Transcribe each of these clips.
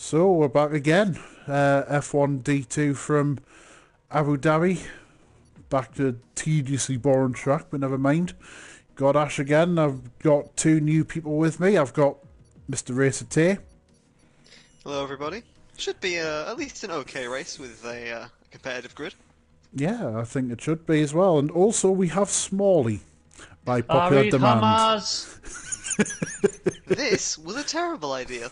So we're back again. F1 D2 from Abu Dhabi. Back to a tediously boring track, but never mind. Got Ash again. I've got two new people with me. I've got Mr. Racer Tay. Hello, everybody. Should be at least an okay race with a competitive grid. Yeah, I think it should be as well. And also we have Smalley by popular Ari demand. Hamas. This was a terrible idea.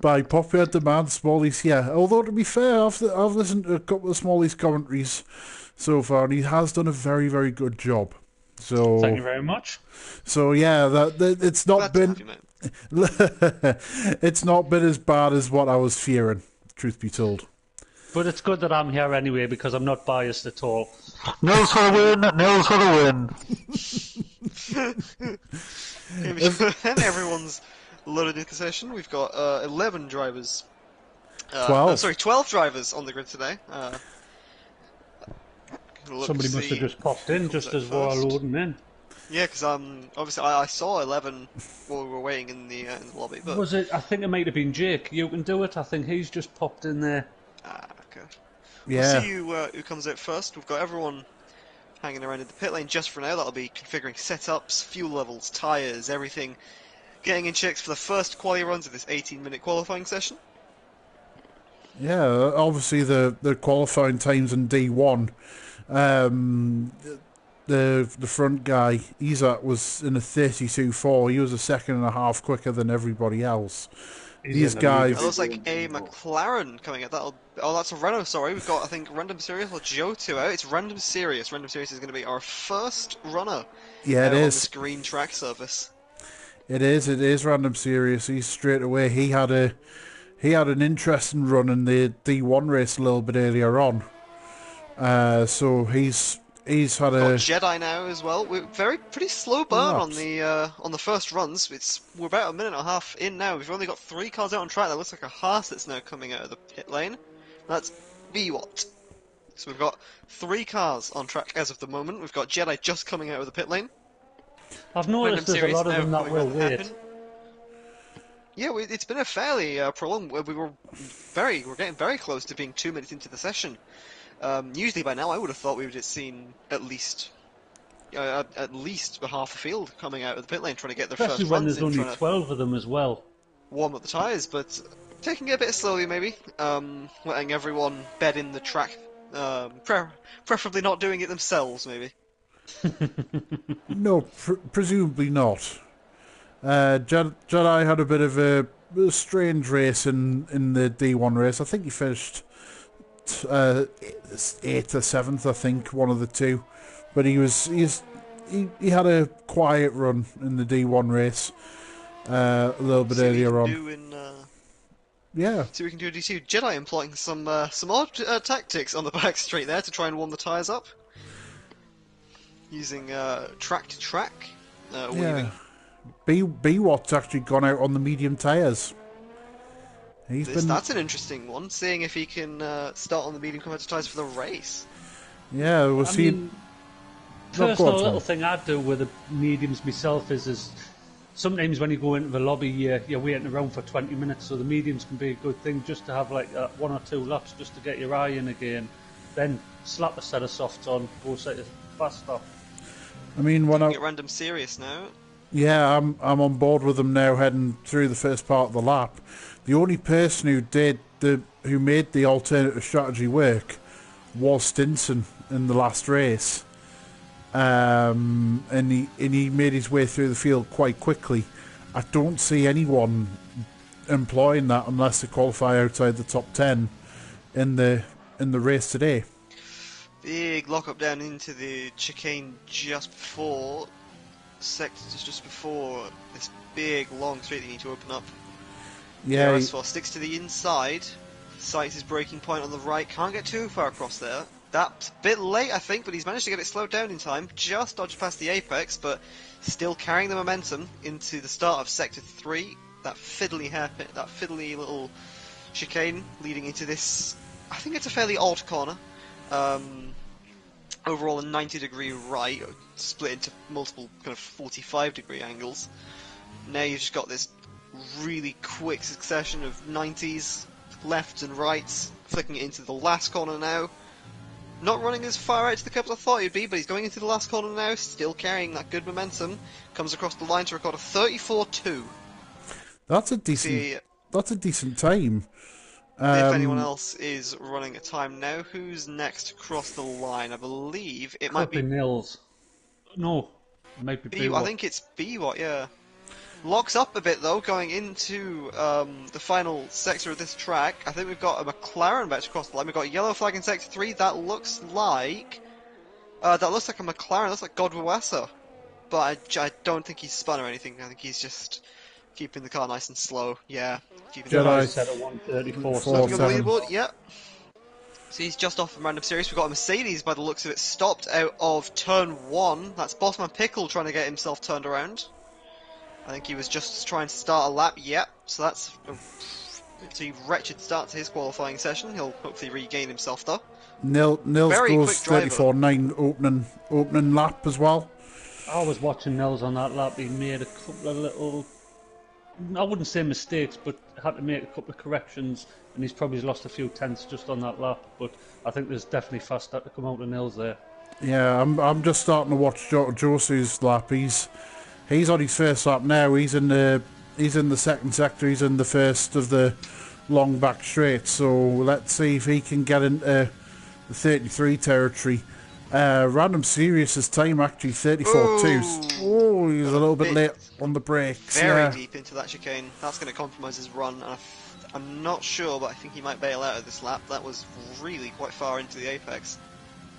By popular demand, Smalley's here. Although to be fair, I've listened to a couple of Smalley's commentaries so far, and he has done a very, very good job. So Thank you very much. So yeah, it's not Glad to been have you, mate. it's not been as bad as what I was fearing. Truth be told. But it's good that I'm here anyway because I'm not biased at all. Nils for the win, Nils for the win. And everyone's loaded into the session. We've got 11 drivers. 12. 12 drivers on the grid today. Somebody must have just popped in just as we're loading in. Yeah, because obviously I saw 11 while we were waiting in the lobby. But Was it? I think it might have been Jake. You can do it. I think he's just popped in there. Okay. Yeah. We'll see who comes out first. We've got everyone hanging around in the pit lane just for now. That'll be configuring setups, fuel levels, tyres, everything. Getting in checks for the first quali runs of this 18-minute qualifying session. Yeah, obviously the qualifying times in D1. The front guy, Isaac, was in a 32.4. He was a second and a half quicker than everybody else. These guys. It looks like a McLaren coming out. That's a Renault. Sorry, we've got I think Random Serious or Joe2 out. It's Random Serious. Random Serious is going to be our first runner. Yeah, it on is. this green track surface. It is Random Serious. He's straight away. He had an interesting run in the D1 race a little bit earlier on. So he's had Got a Jedi now as well. We're pretty slow burn on the first runs. We're about a minute and a half in now. We've only got 3 cars out on track. That looks like a Haas that's now coming out of the pit lane. That's VWAT. So we've got 3 cars on track as of the moment. We've got Jedi just coming out of the pit lane. I've noticed there's a lot of them that will wait. Yeah, it's been a fairly prolonged. We're getting very close to being 2 minutes into the session. Usually by now I would have thought we would have seen at least half the field coming out of the pit lane trying to get their Especially first when runs there's in, only 12 of them as well. warm up the tyres, but taking it a bit slowly maybe, letting everyone bed in the track, preferably not doing it themselves maybe. no, presumably not. Jedi had a bit of a strange race in the D1 race. I think he finished 8th or 7th, I think, one of the two. But he had a quiet run in the D1 race a little bit earlier on. Yeah. See what we can do in D2. Jedi employing some odd tactics on the back straight there to try and warm the tyres up. Using track to track weaving. B-Watt's actually gone out on the medium tyres. That's an interesting one, seeing if he can start on the medium competitive tyres for the race. Yeah, we'll see. Personal little thing I do with the mediums myself is sometimes when you go into the lobby, you're waiting around for 20 minutes, so the mediums can be a good thing just to have like 1 or 2 laps just to get your eye in again. Then slap a set of softs on, go set it faster. I mean, when I get Random Serious now. Yeah, I'm on board with them now, heading through the first part of the lap. The only person who made the alternative strategy work was Stinson in the last race, and he made his way through the field quite quickly. I don't see anyone employing that unless they qualify outside the top 10 in the race today. Big lock up down into the chicane just before this big long straight you need to open up. Yeah, RS4 sticks to the inside, sights his braking point on the right, can't get too far across there. That's a bit late I think, but he's managed to get it slowed down in time, just dodged past the apex, but still carrying the momentum into the start of sector 3, that fiddly hairpin, that fiddly little chicane leading into this, I think it's a fairly odd corner. Overall a 90-degree right, split into multiple kind of 45-degree angles. Now you've just got this really quick succession of 90s, lefts and rights, flicking it into the last corner now. Not running as far out to the cup as I thought he'd be, but he's going into the last corner now, still carrying that good momentum. Comes across the line to record a 34.2. That's a decent time. If anyone else is running a time now, who's next across the line? I believe it might be Nils. No, it might be I think it's Biwat, yeah. Locks up a bit though, going into the final sector of this track. I think we've got a McLaren about to cross the line. We've got a yellow flag in sector 3. That looks like a McLaren. Looks like Godwassa, but I don't think he's spun or anything. I think he's just keeping the car nice and slow. Yeah, keeping the car set at 134. Yeah. So he's just off from random series. We've got a Mercedes by the looks of it, stopped out of turn 1. That's Bossman Pickle trying to get himself turned around. I think he was just trying to start a lap. Yep. So that's a wretched start to his qualifying session. He'll hopefully regain himself though. Nils goes 34.9 opening lap as well. I was watching Nils on that lap. He made a couple of little, I wouldn't say mistakes, but had to make a couple of corrections, and he's probably lost a few tenths just on that lap. But I think there's definitely fast start to come out of Nils there. Yeah, I'm just starting to watch Josu's lap. He's on his first lap now. He's in the second sector. He's in the first of the long back straight. So let's see if he can get into the 33 territory. Random Serious's time actually 34.2. Oh, he's a little bit late on the brakes. Very deep into that chicane. That's going to compromise his run. And I'm not sure, but I think he might bail out of this lap. That was really quite far into the apex.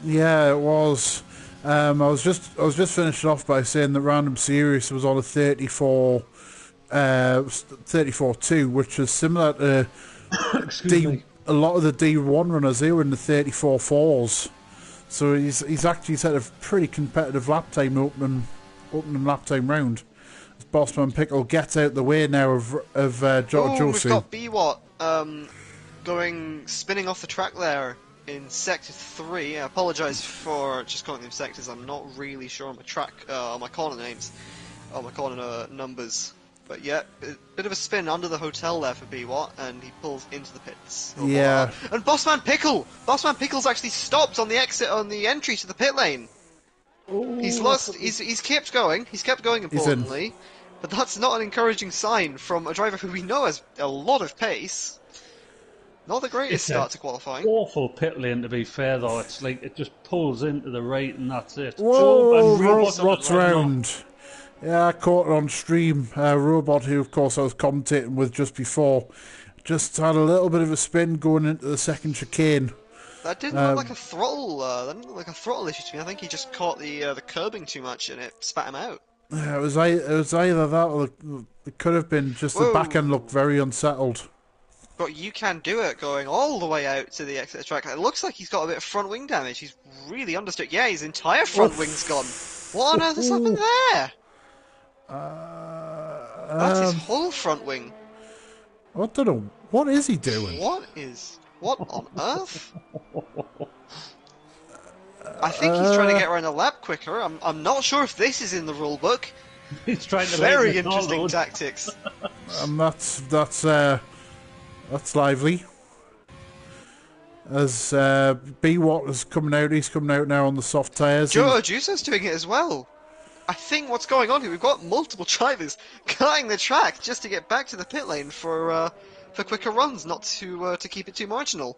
Yeah, it was. I was just finishing off by saying that Random Serious was on a 34.2, which is similar to a lot of the D1 runners. They were in the 34.4s, so he's actually set a pretty competitive lap time opening lap time round. As Bossman Pickle gets out the way now of Josu. We've got Biwat spinning off the track there in sector 3. I apologise for just calling them sectors. I'm not really sure on my track, on my corner names, on my corner numbers. But yeah, a bit of a spin under the hotel there for Biwat, and he pulls into the pits. Yeah. And Bossman Pickle's actually stopped on the exit, on the entry to the pit lane. Ooh, he's kept going. He's kept going importantly, but that's not an encouraging sign from a driver who we know has a lot of pace. Not the greatest start to qualifying. Awful pit lane, to be fair, though. It's like it just pulls into the right and that's it. Whoa, Robot's round. Yeah, I caught it on stream. Robot, who of course I was commentating with just before, just had a little bit of a spin going into the second chicane. That didn't look like a throttle. That didn't look like a throttle issue to me. I think he just caught the curbing too much and it spat him out. Yeah, it was either that or it could have been just the back end looked very unsettled. But you can do it going all the way out to the exit of the track. It looks like he's got a bit of front wing damage. He's really understood. Yeah, his entire front wing's gone. What on earth has happened there? That's his whole front wing. I don't know. What is he doing? What on earth? I think he's trying to get around the lap quicker. I'm not sure if this is in the rule book. He's trying to very interesting tactics. That's lively. As Biwat is coming out, he's coming out now on the soft tyres. Joe Juso's doing it as well. I think what's going on here, we've got multiple drivers cutting the track just to get back to the pit lane for quicker runs, not to keep it too marginal.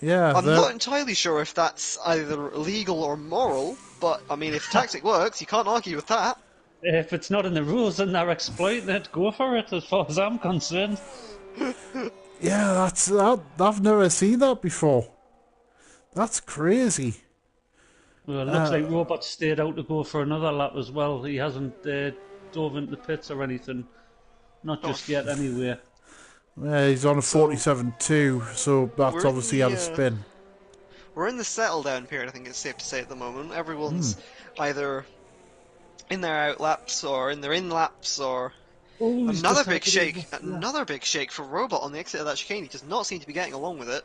Yeah, I'm not entirely sure if that's either legal or moral, but I mean, if tactic works, you can't argue with that. If it's not in the rules and they're exploiting it, go for it, as far as I'm concerned. Yeah, I've never seen that before. That's crazy. Well, it looks like Robot stayed out to go for another lap as well. He hasn't dove into the pits or anything. Not just yet, anyway. Yeah, he's on a 47.2, so that's obviously had a spin. We're in the settle down period, I think it's safe to say at the moment. Everyone's either in their out laps or in their in laps or... Another big shake for Robot on the exit of that chicane. He does not seem to be getting along with it.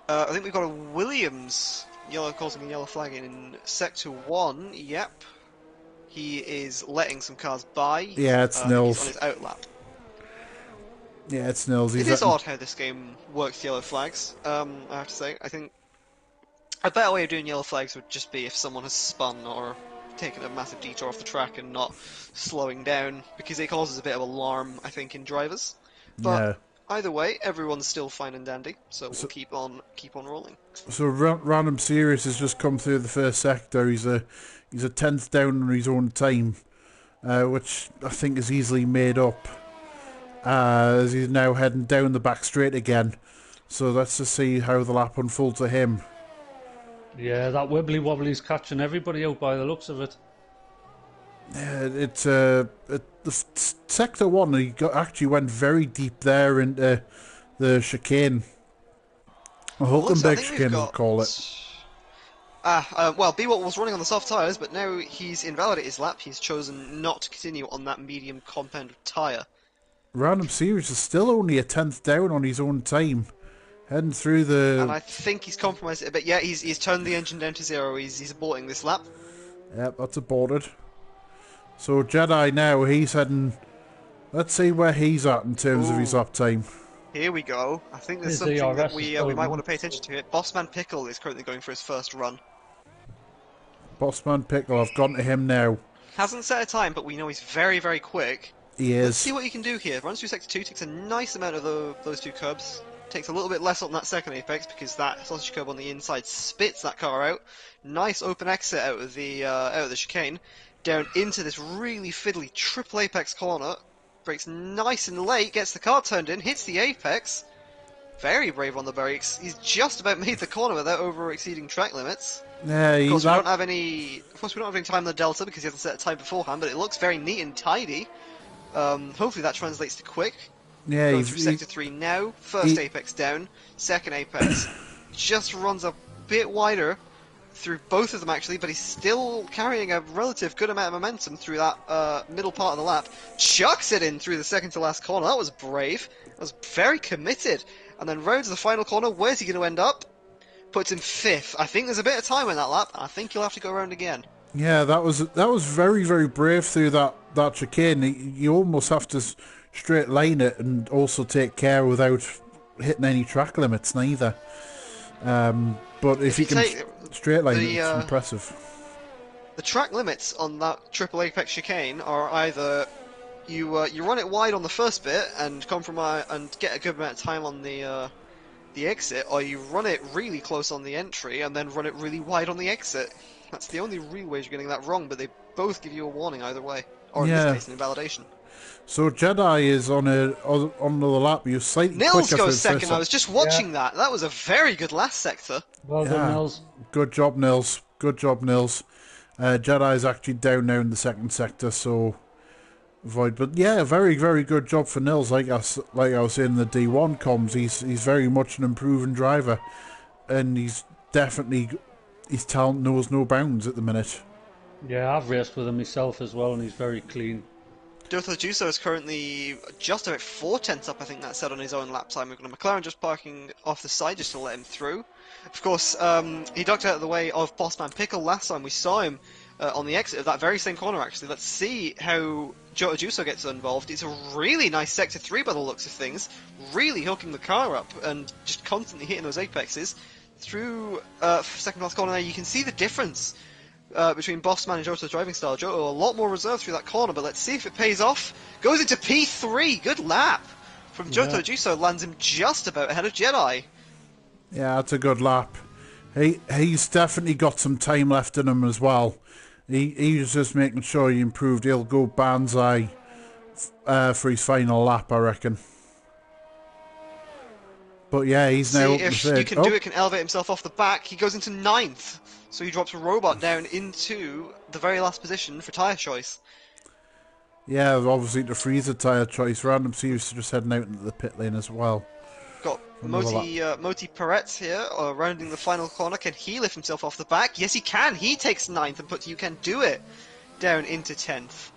I think we've got a Williams causing a yellow flag in sector 1. Yep. He is letting some cars by. Yeah, it's Nils. He's on his out lap. Yeah, it's Nils. It is odd how this game works yellow flags, I have to say. I think a better way of doing yellow flags would just be if someone has spun or taken a massive detour off the track and not slowing down, because it causes a bit of alarm, I think, in drivers. But Yeah. either way, everyone's still fine and dandy, so we'll keep on rolling. So Random Serious has just come through the first sector. He's a 10th down on his own time, which I think is easily made up, as he's now heading down the back straight again. So let's just see how the lap unfolds for him. Yeah, that wibbly wobbly's catching everybody out by the looks of it. It's sector 1. He actually went very deep there into the chicane. A Hulkenberg chicane, we'll call it. Well, B-Watt was running on the soft tyres, but now he's invalidated his lap. He's chosen not to continue on that medium compound tyre. Random Series is still only a 10th down on his own time. Heading through the... And I think he's compromised it a bit. Yeah, he's turned the engine down to 0. He's aborting this lap. Yep, that's aborted. So Jedi now, he's heading... Let's see where he's at in terms of his lap time. Here we go. I think there's something that we might want to pay attention to here. Bossman Pickle is currently going for his first run. Bossman Pickle, I've gone to him now. Hasn't set a time, but we know he's very, very quick. He is. Let's see what he can do here. Runs through sector 2, takes a nice amount of those two curbs. Takes a little bit less on that second apex because that sausage curb on the inside spits that car out. Nice open exit out of the chicane, down into this really fiddly triple apex corner. Brakes nice and late, gets the car turned in, hits the apex. Very brave on the brakes. He's just about made the corner without over-exceeding track limits. Yeah, of course, we don't have any time in the delta because he hasn't set a time beforehand, but it looks very neat and tidy. Hopefully that translates to quick. Yeah, going through sector 3 now. First apex down, second apex just runs a bit wider through both of them actually, but he's still carrying a relative good amount of momentum through that middle part of the lap. Chucks it in through the second to last corner. That was brave. That was very committed. And then round to the final corner. Where's he going to end up? Puts him 5th. I think there's a bit of time in that lap. I think he'll have to go around again. Yeah, that was very, very brave through that chicane. You almost have to straight line it and also take care without hitting any track limits neither. But if you can straight line it, it's impressive. The track limits on that triple apex chicane are either you run it wide on the first bit and compromise and get a good amount of time on the exit, or you run it really close on the entry and then run it really wide on the exit. That's the only real way you're getting that wrong, but they both give you a warning either way, or in this case, an invalidation. So Jedi is on the lap. You're slightly Nils quicker goes second. I was just watching that. That was a very good last sector. Well done, Nils. Good job, Nils. Good job, Nils. Jedi's actually down now in the second sector, so avoid. But yeah, very, very good job for Nils. Like I was saying in the D1 comms, he's very much an improving driver, and his talent knows no bounds at the minute. Yeah, I've raced with him myself as well, and he's very clean. Dotho Juso is currently just about 4/10 up, I think that said on his own lap time. We've got a McLaren just parking off the side just to let him through. Of course, he ducked out of the way of Bossman Pickle last time we saw him on the exit of that very same corner, actually. Let's see how Dotho Juso gets involved. It's a really nice sector 3 by the looks of things. Really hooking the car up and just constantly hitting those apexes. Through second last corner there, you can see the difference between Bossman and Joto's driving style. Joto a lot more reserved through that corner, but let's see if it pays off. Goes into P3. Good lap from Joto Juso. Lands him just about ahead of Jedi. Yeah, that's a good lap. He's definitely got some time left in him as well. He's just making sure he improved. He'll go banzai for his final lap, I reckon. But yeah, he's now up the third. You can do it, can elevate himself off the back. He goes into 9th. So he drops a robot down into the very last position for tyre choice. Yeah, obviously to freeze the tyre choice. Random Series just heading out into the pit lane as well. Got Moti Perez here, rounding the final corner. Can he lift himself off the back? Yes, he can. He takes 9th and puts You Can Do It down into 10th.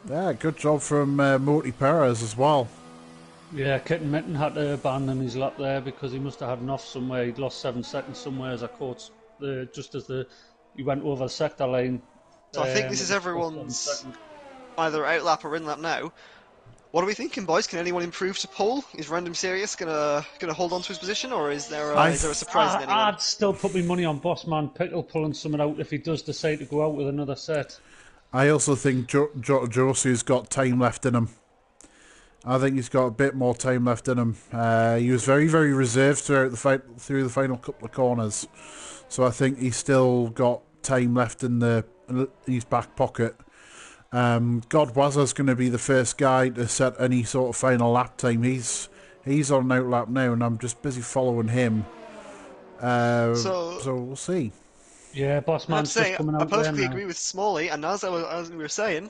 Yeah, good job from Moti Perez as well. Yeah, Kitten Mitten had to abandon his lap there because he must have had enough somewhere. He'd lost 7 seconds somewhere as I caught just as he went over the sector line. So I think this is everyone's either out lap or in lap now. What are we thinking, boys? Can anyone improve to pole? Is Random Serious gonna hold on to his position, or is there a surprise in anyone? I'd still put my money on Bossman Pickle pulling something out if he does decide to go out with another set. I also think Josie's got time left in him. I think he's got a bit more time left in him. He was very, very reserved throughout the fight, through the final couple of corners. So I think he's still got time left in his back pocket. Godwazza's going to be the first guy to set any sort of final lap time. He's on an outlap now, and I'm just busy following him. So we'll see. Yeah, Bossman's just coming out. I perfectly agree with Smalley, and as we were saying,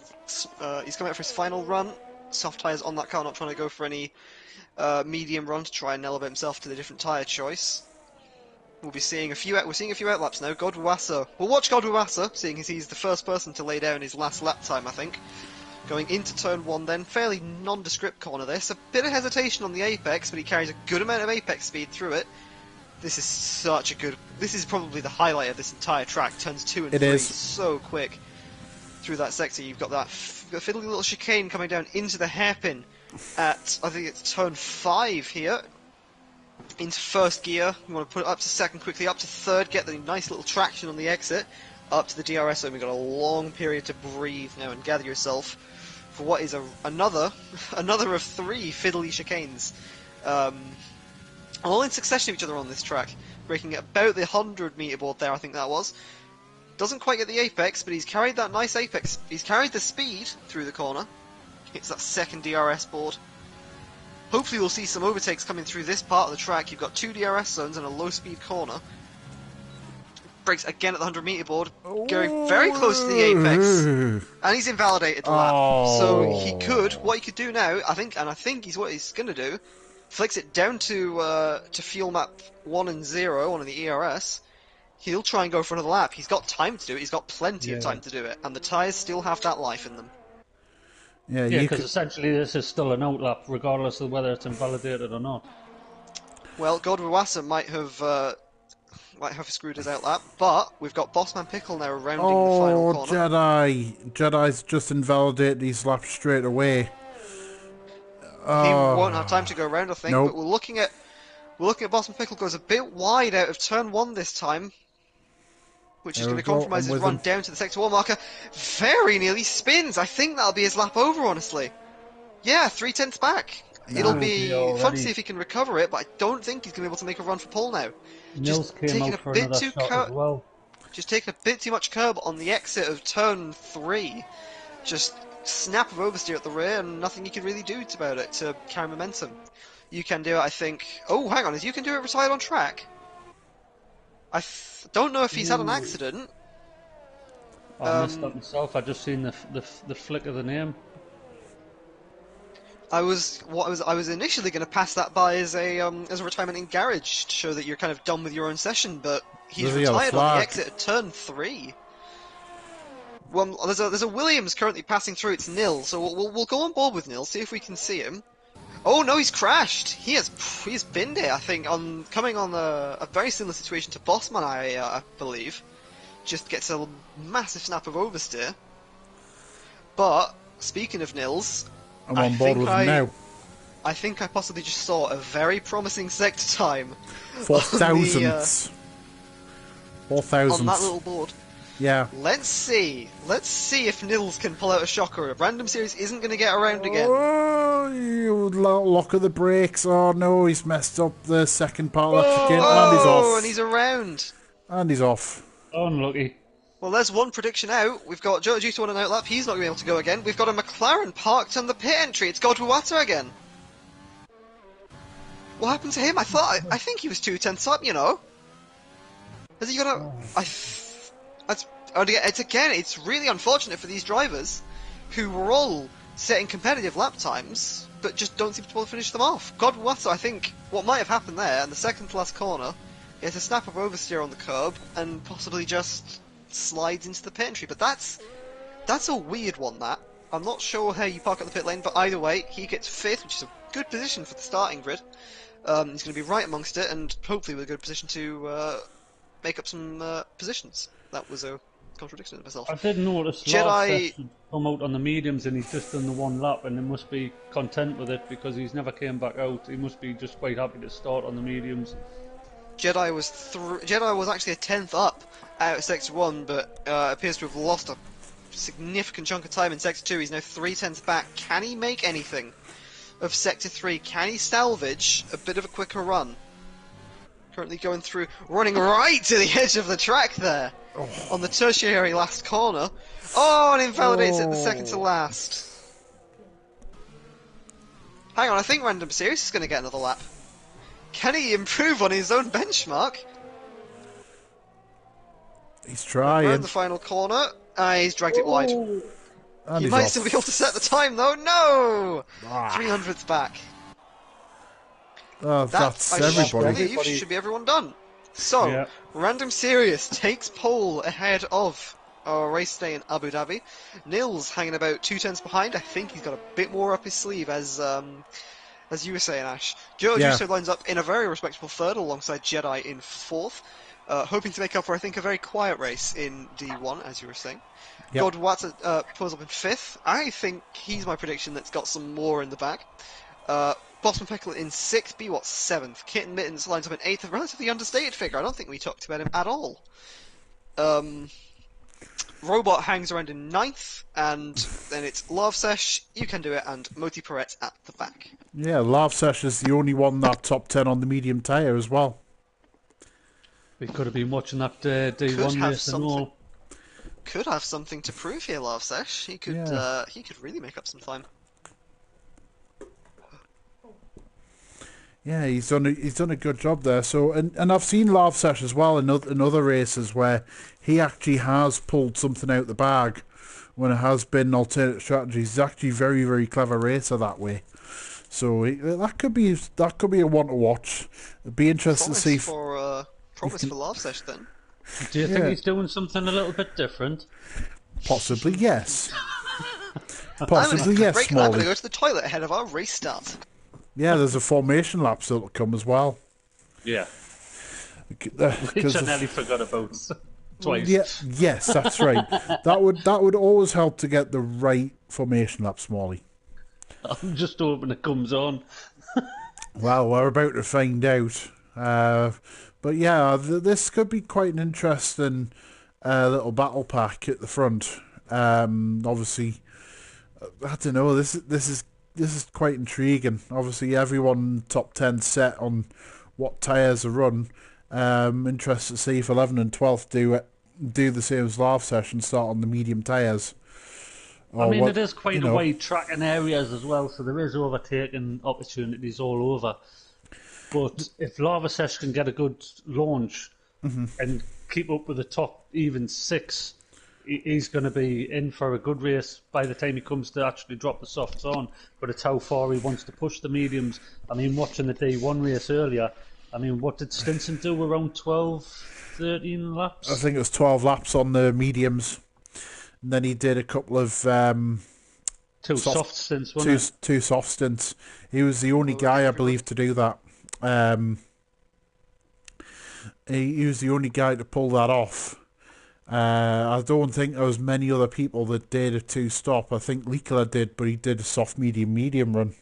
he's coming out for his final run. Soft tyres on that car, not trying to go for any medium run to try and elevate himself to the different tyre choice. We're seeing a few outlaps now. Godwassa. We'll watch Godwassa, seeing as he's the first person to lay down his last lap time, I think. Going into turn 1 then, fairly nondescript corner this. A bit of hesitation on the apex, but he carries a good amount of apex speed through it. This is probably the highlight of this entire track. Turns 2 and 3 so quick through that sector. You've got that fiddly little chicane coming down into the hairpin at, I think it's turn 5 here. Into first gear, you want to put it up to second quickly, up to third, get the nice little traction on the exit, up to the DRS zone. We've got a long period to breathe now and gather yourself for what is another of 3 fiddly chicanes. All in succession of each other on this track, breaking at about the 100 meter board there, I think that was. Doesn't quite get the apex, but he's carried that nice apex. He's carried the speed through the corner. Hits that second DRS board. Hopefully we'll see some overtakes coming through this part of the track. You've got 2 DRS zones and a low speed corner. Brakes again at the 100 meter board, going very close to the apex. And he's invalidated the lap. So what he could do now, I think what he's going to do, flicks it down to fuel map 1 and 0 on the ERS. He'll try and go for another lap. He's got time to do it. He's got plenty of time to do it. And the tyres still have that life in them. Yeah, because essentially this is still an outlap, regardless of whether it's invalidated or not. Well, Godwassa might have screwed his outlap, but we've got Bossman Pickle now rounding the final corner. Jedi's just invalidated his lap straight away. He won't have time to go around, I think. Nope. But we're looking at Bossman Pickle goes a bit wide out of turn 1 this time, which is going to compromise his run down to the sector 1 marker. Very nearly spins. I think that'll be his lap over, honestly. Yeah, 3/10 back. It'll be fun to see if he can recover it, but I don't think he's going to be able to make a run for pole now. Nils came out for another shot as well. Just taking a bit too much curb on the exit of turn 3. Just snap of oversteer at the rear, and nothing you can really do about it to carry momentum. You can do it, I think. Oh, hang on, is you can do it retired on track? I don't know if he's had an accident. I missed that myself. I just seen the flick of the name. I was initially going to pass that by as a retirement in garage to show that you're kind of done with your own session, but he's retired on the exit at turn 3. Well, there's a Williams currently passing through. It's Nil, so we'll go on board with Nil. See if we can see him. Oh no, he's crashed. He's binned it. I think coming on a very similar situation to Bossman, I believe. Just gets a massive snap of oversteer. But speaking of Nils, I'm on board with him now. I think I possibly just saw a very promising sector time. 4,000. 4,000 on that little board. Yeah. Let's see if Nils can pull out a shocker. A random series isn't going to get around again. Oh, you lock of the brakes. Oh no, he's messed up the second part of that chicane, and he's off. And he's around. And he's off. Unlucky. Well, there's one prediction out. We've got Joe Juice on an outlap. He's not going to be able to go again. We've got a McLaren parked on the pit entry. It's Godwassa again. What happened to him? I think he was 2/10 up, you know. Has he got a... It's really unfortunate for these drivers who were all setting competitive lap times, but just don't seem to be able to finish them off. Godwassa, I think what might have happened there in the second to last corner is a snap of oversteer on the curb and possibly just slides into the pit entry. But that's a weird one, that. I'm not sure how you park at the pit lane, but either way, he gets 5th, which is a good position for the starting grid. He's going to be right amongst it, and hopefully with a good position to make up some positions. That was a contradicting myself. I did notice Jedi come out on the mediums and he's just done the one lap and he must be content with it because he's never came back out. He must be just quite happy to start on the mediums. Jedi was actually a 10th up out of Sector 1, but appears to have lost a significant chunk of time in Sector 2. He's now 3/10 back. Can he make anything of Sector 3? Can he salvage a bit of a quicker run? Currently going through, running right to the edge of the track there, on the tertiary last corner. Oh, and invalidates it the second to last. Hang on, I think Random Serious is going to get another lap. Can he improve on his own benchmark? He's trying. Around the final corner. He's dragged it wide. And He might still be able to set the time though. No! 300th back. That's I everybody. believe should be everyone done. So, Random Serious takes pole ahead of our race day in Abu Dhabi. Nils hanging about 2/10 behind. I think he's got a bit more up his sleeve as you were saying, Ash. Joe Juso lines up in a very respectable third alongside Jedi in fourth. Hoping to make up for, I think, a very quiet race in D1, as you were saying. Yep. Godwatz pulls up in fifth. I think he's my prediction that's got some more in the bag. Bossman Peckle in sixth, Bewatts seventh. Kitten Mittens lines up in eighth, a relatively understated figure. I don't think we talked about him at all. Robot hangs around in ninth, and then it's Love Sesh, You Can Do It, and Moti Perret at the back. Yeah, Love Sesh is the only one that top 10 on the medium tyre as well. We could have been watching that D1 race and all. Could have something to prove here, Love Sesh. He could really make up some time. Yeah, he's done a good job there. So, and I've seen Love Sesh as well in other races where he actually has pulled something out the bag when it has been alternate strategies. He's actually a very, very clever racer that way. So that could be a one to watch. It'd be interesting to see. Promise for Love Sesh then. Do you think he's doing something a little bit different? Possibly, yes. Possibly, yes, I'm going to Smalley. go to the toilet ahead of our race start. Yeah, there's a formation lap still to come as well. Yeah. Which I nearly forgot about twice. Yeah, yes, that's right. That would always help to get the right formation lap, Smalley. I'm just hoping it comes on. Well, we're about to find out. But yeah, this could be quite an interesting little battle pack at the front. Obviously, I don't know. This is quite intriguing. Obviously, everyone top 10 set on what tyres are run. Interested to see if 11 and 12th do the same as last session, start on the medium tyres. I mean, it is quite a wide track in areas as well, so there is overtaking opportunities all over. But if Lava Sesh can get a good launch and keep up with the top even six, he's going to be in for a good race by the time he comes to actually drop the softs on. But it's how far he wants to push the mediums. I mean, watching the D1 race earlier, I mean, what did Stinson do? Around 12, 13 laps? I think it was 12 laps on the mediums. And then he did a couple of two soft stints, wasn't it? Two soft stints. He was the only guy, I believe, to do that. He was the only guy to pull that off. I don't think there was many other people that did a two-stop. I think Likala did, but he did a soft medium run.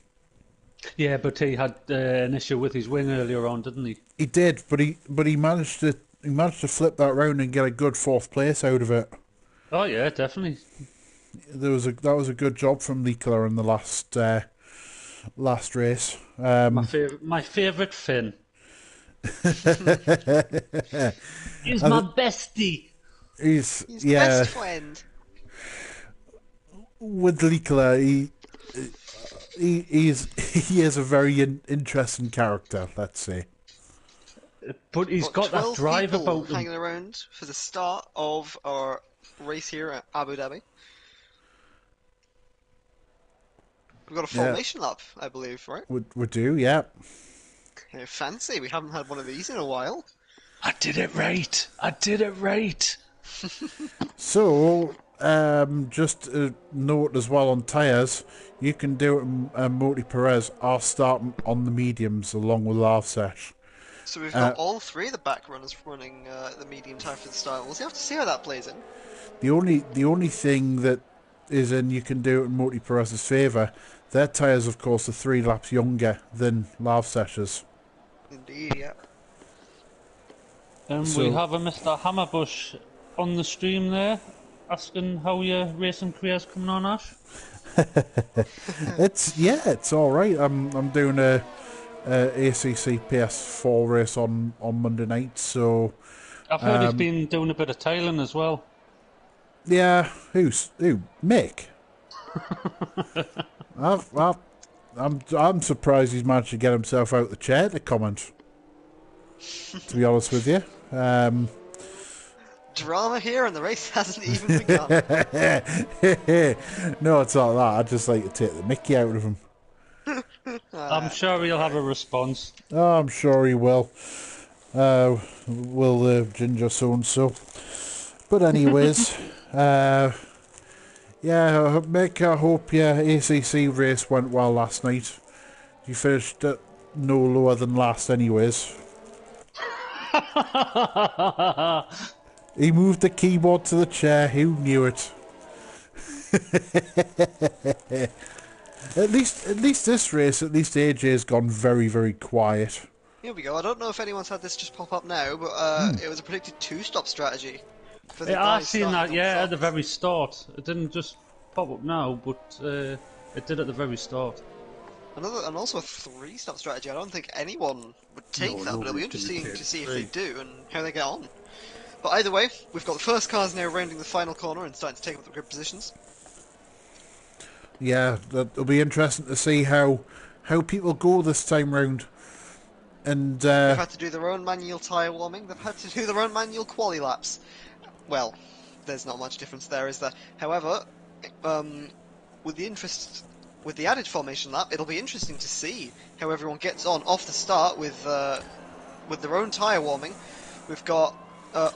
Yeah, but he had an issue with his wing earlier on, didn't he? He did, but he managed to flip that round and get a good fourth place out of it. Oh yeah, definitely. That was a good job from Likala in the last race. My favourite Finn. He's my bestie. He's best friend. With Likala, he is a very interesting character, let's say. But he's got that drive about him. Hanging around for the start of our race here at Abu Dhabi. We've got a formation lap, I believe, right? We do, yeah. Fancy. We haven't had one of these in a while. I did it right. So, just a note as well on tyres, you can do it. Moti Perez are starting on the mediums along with Love Sesh. So we've got all three of the back runners running the medium time for the start. We'll have to see how that plays in. The only thing that is in you can do it in Multi Perez's favour, their tyres, of course, are 3 laps younger than Lav Sessions. Indeed, yeah. We have a Mr. Hammerbush on the stream there, asking how your racing career's coming on, Ash. It's all right. I'm doing a ACC PS4 race on Monday night, so I've heard he's been doing a bit of tailing as well. Yeah, who? Mick. I'm surprised he's managed to get himself out the chair to comment. To be honest with you, drama here, and the race hasn't even begun. No, it's not that. I just like to take the Mickey out of him. I'm sure he'll have a response. Oh, I'm sure he will. Will Ginger so and so. But anyways, yeah, Mick, I hope your ACC race went well last night. You finished at no lower than last, anyways. He moved the keyboard to the chair. Who knew it? At least this race, at least AJ's gone very, very quiet. Here we go. I don't know if anyone's had this just pop up now, but it was a predicted 2-stop strategy. I've seen that, yeah, at the very start. It didn't just pop up now, but it did at the very start. And also a 3-stop strategy. I don't think anyone would take that, but it'll be interesting to see if they do and how they get on. But either way, we've got the first cars now rounding the final corner and starting to take up the grid positions. Yeah, it'll be interesting to see how people go this time round. And they've had to do their own manual tyre warming. They've had to do their own manual quali laps. Well, there's not much difference there, is there? However, with the added formation lap, it'll be interesting to see how everyone gets on off the start with their own tyre warming. We've got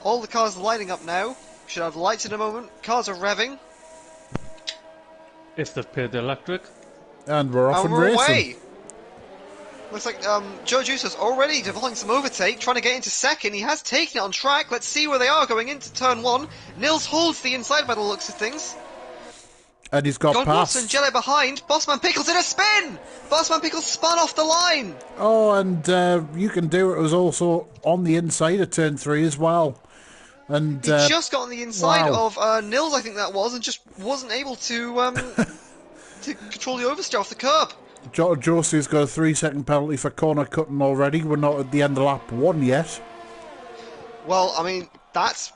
all the cars lining up now. Should have lights in a moment. Cars are revving. If they've paid the electric. And we're off and we're racing. Away. Looks like Joe Juice's already developing some overtake, trying to get into second. He has taken it on track. Let's see where they are going into turn 1. Nils holds the inside by the looks of things. And he's got past. and Jelly behind. Bossman Pickles in a spin! Bossman Pickles spun off the line! Oh, and You Can Do It was also on the inside of turn 3 as well. And he just got on the inside of Nils, I think that was, and just wasn't able to to control the oversteer off the curb. Josie's got a 3-second penalty for corner cutting already. We're not at the end of lap 1 yet. Well, I mean, that's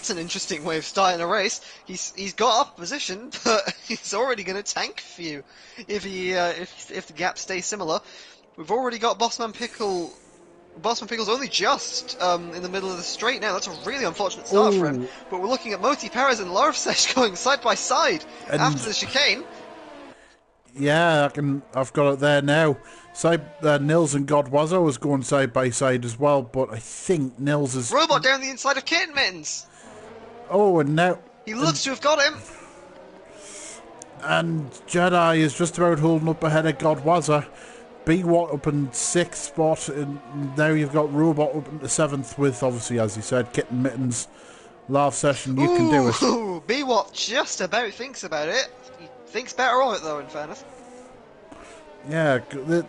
an interesting way of starting a race. He's got up position, but he's already going to tank for you if the gap stays similar. We've already got Bossman Pickles only just in the middle of the straight now. That's a really unfortunate start for him. But we're looking at Moti Perez and Larvsesh going side by side after the chicane. Yeah, I've got it there now. Nils and Godwazzo was going side by side as well, but I think Nils is... Robot down the inside of Kitten Mittens! Oh, and now... He looks to have got him! And Jedi is just about holding up ahead of Godwazzo. B-Watt up in 6th spot, and now you've got Robot up into 7th with, obviously, as you said, Kitten Mittens. Lav Session, You Can Do It. B-Watt just about thinks about it. He thinks better of it, though, in fairness. Yeah,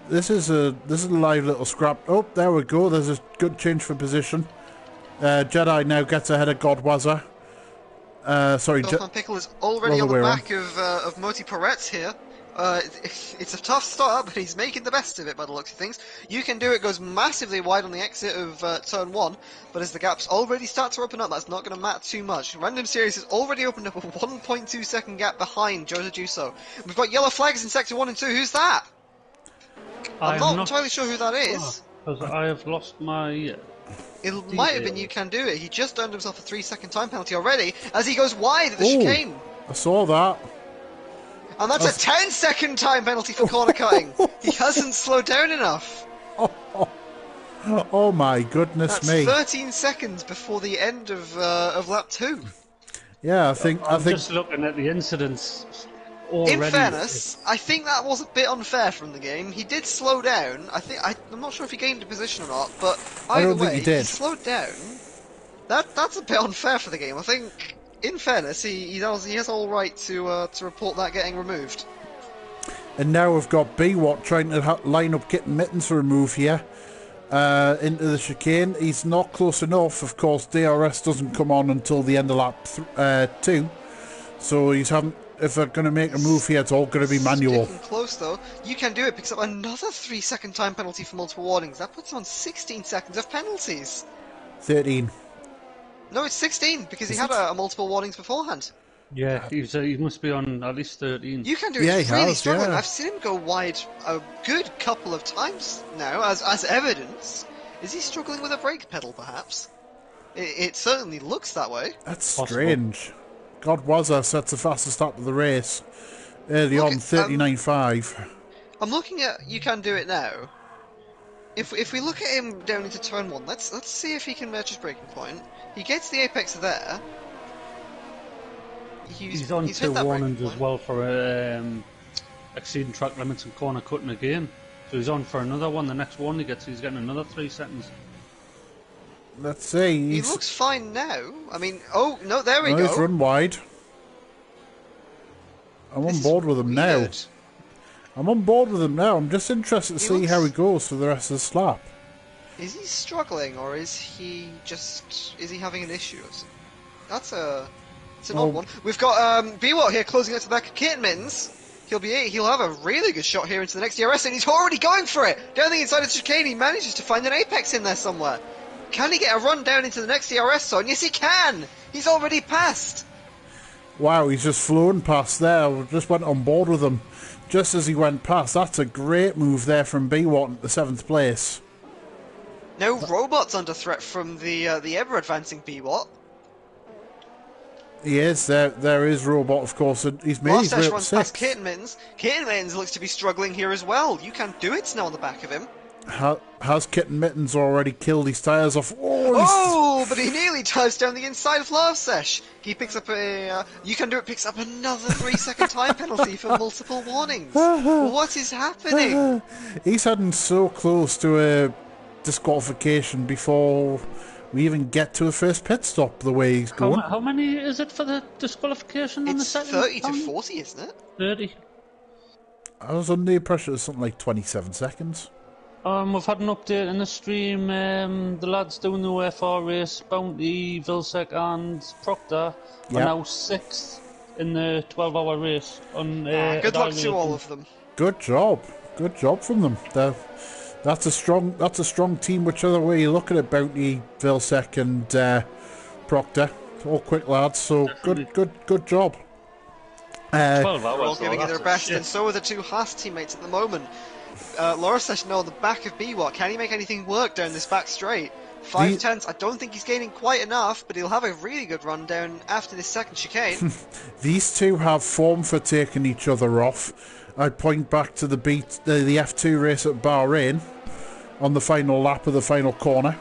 this is a live little scrap. Oh, there we go. There's a good change for position. Jedi now gets ahead of Godwazza. Sorry, Pickle is already on the back of Moti Perez here. It's a tough start, but he's making the best of it by the looks of things. You Can Do It goes massively wide on the exit of turn 1, but as the gaps already start to open up, that's not going to matter too much. Random Series has already opened up a 1.2 second gap behind Jose Juso. We've got yellow flags in sector 1 and 2. Who's that? I'm not entirely sure who that is. Because I have lost my... It might have been You Can Do It. He just earned himself a 3-second time penalty already as he goes wide at the chicane. I saw that. And that's a 10-second time penalty for corner cutting. He hasn't slowed down enough. Oh my goodness me! 13 seconds before the end of lap 2. Yeah, I think just looking at the incidents. already... In fairness, I think that was a bit unfair from the game. He did slow down. I'm not sure if he gained a position or not, but either way, he slowed down. That's a bit unfair for the game. I think, in fairness, he has all right to report that getting removed. And now we've got BWAT trying to line up Kitten Mittens for a move here into the chicane. He's not close enough. Of course, DRS doesn't come on until the end of lap 2. So he's having... If they're going to make a move here, it's all going to be manual. Sticking close, though. You Can Do It picks up another 3-second time penalty for multiple warnings. That puts him on 16 seconds of penalties. 13. No, it's 16, because he had a multiple warnings beforehand. Yeah, he must be on at least 13. You Can Do It really struggling. I've seen him go wide a good couple of times now, as evidence. Is he struggling with a brake pedal, perhaps? It certainly looks that way. That's strange. Godwazza sets the fastest start of the race early on, 39.5. I'm looking at You Can Do It now. If we look at him down into turn 1, let's see if he can match his braking point. He gets the apex there. He's on 2 warnings as well for exceeding track limits and corner cutting again. So he's on for another one. The next one he's getting another 3 seconds. Let's see. He looks fine now. I mean, oh no, there we go. He's run wide. I'm on board with him now. I'm just interested to see how he goes for the rest of the slap. Is he struggling, or is he having an issue? It's an odd one. We've got BWAT here closing out to the back of Kitten Mittens. He'll have a really good shot here into the next DRS, and he's already going for it. Down the inside of the chicane, he manages to find an apex in there somewhere. Can he get a run down into the next DRS zone? Yes, he can! He's already passed! Wow, he's just flown past there. We just went on board with him just as he went past. That's a great move there from BWAT at the 7th place. No robots under threat from the ever advancing BWAT. He is. There is Robot, of course, and he's made his way up runs past Kitten Mittens. Kitten Mittens looks to be struggling here as well. You Can't Do It's now on the back of him. Has Kitten Mittens already killed his tyres off? But he nearly dives down the inside of Love Sesh. He picks up You Can Do It picks up another 3-second time penalty for multiple warnings. What is happening? He's heading so close to a disqualification before we even get to a first pit stop the way he's going. How many is it for the disqualification on the second? It's 30 to 40, isn't it? 30. I was under the impression it was something like 27 seconds. We've had an update in the stream. The lads doing the OFR race, Bounty, Vilsec and Proctor, are now 6th in the 12-hour race. Good luck to all of them. Good job from them. That's a strong team, whichever way you look at it. Bounty, Vilsec and Proctor, all quick lads. So good job. 12 hours. They're all giving it their best, and so are the 2 Haas teammates at the moment. Laura Session on the back of BWAT. Can he make anything work down this back straight? 5 tenths. I don't think he's gaining quite enough, but he'll have a really good run down after this second chicane. These two have form for taking each other off. I'd point back to the F2 race at Bahrain on the final lap of the final corner.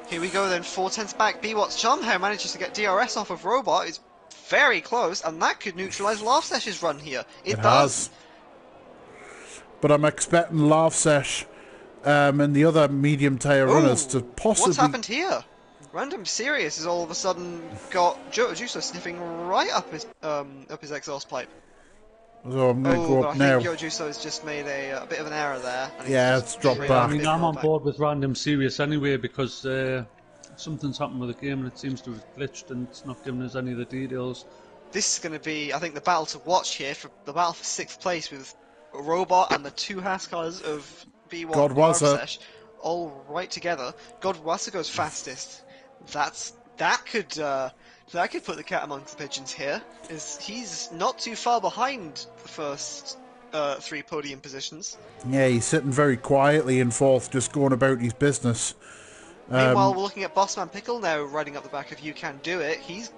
Here we go then, 4 tenths back. BWAT somehow manages to get DRS off of Robot. It's very close, and that could neutralise Lavsesh's run here. It does. But I'm expecting Lavsesh and the other medium tyre runners to possibly... What's happened here? Random Serious has all of a sudden got Joe Juso sniffing right up his exhaust pipe. So I'm going to go up now. I think Joe Juso has just made a bit of an error there. Yeah, it's dropped back. I mean, I'm on board with Random Serious anyway because something's happened with the game and it seems to have glitched and it's not giving us any of the details. This is going to be, I think, the battle to watch here, for the battle for 6th place with Robot and the 2 Haskars of B1 and Lavsesh all right together. Godwazza goes fastest. That could put the cat amongst the pigeons here. He's not too far behind the first 3 podium positions. Yeah, he's sitting very quietly in 4th, just going about his business. Meanwhile, we're looking at Bossman Pickle now riding up the back of You Can Do It. He's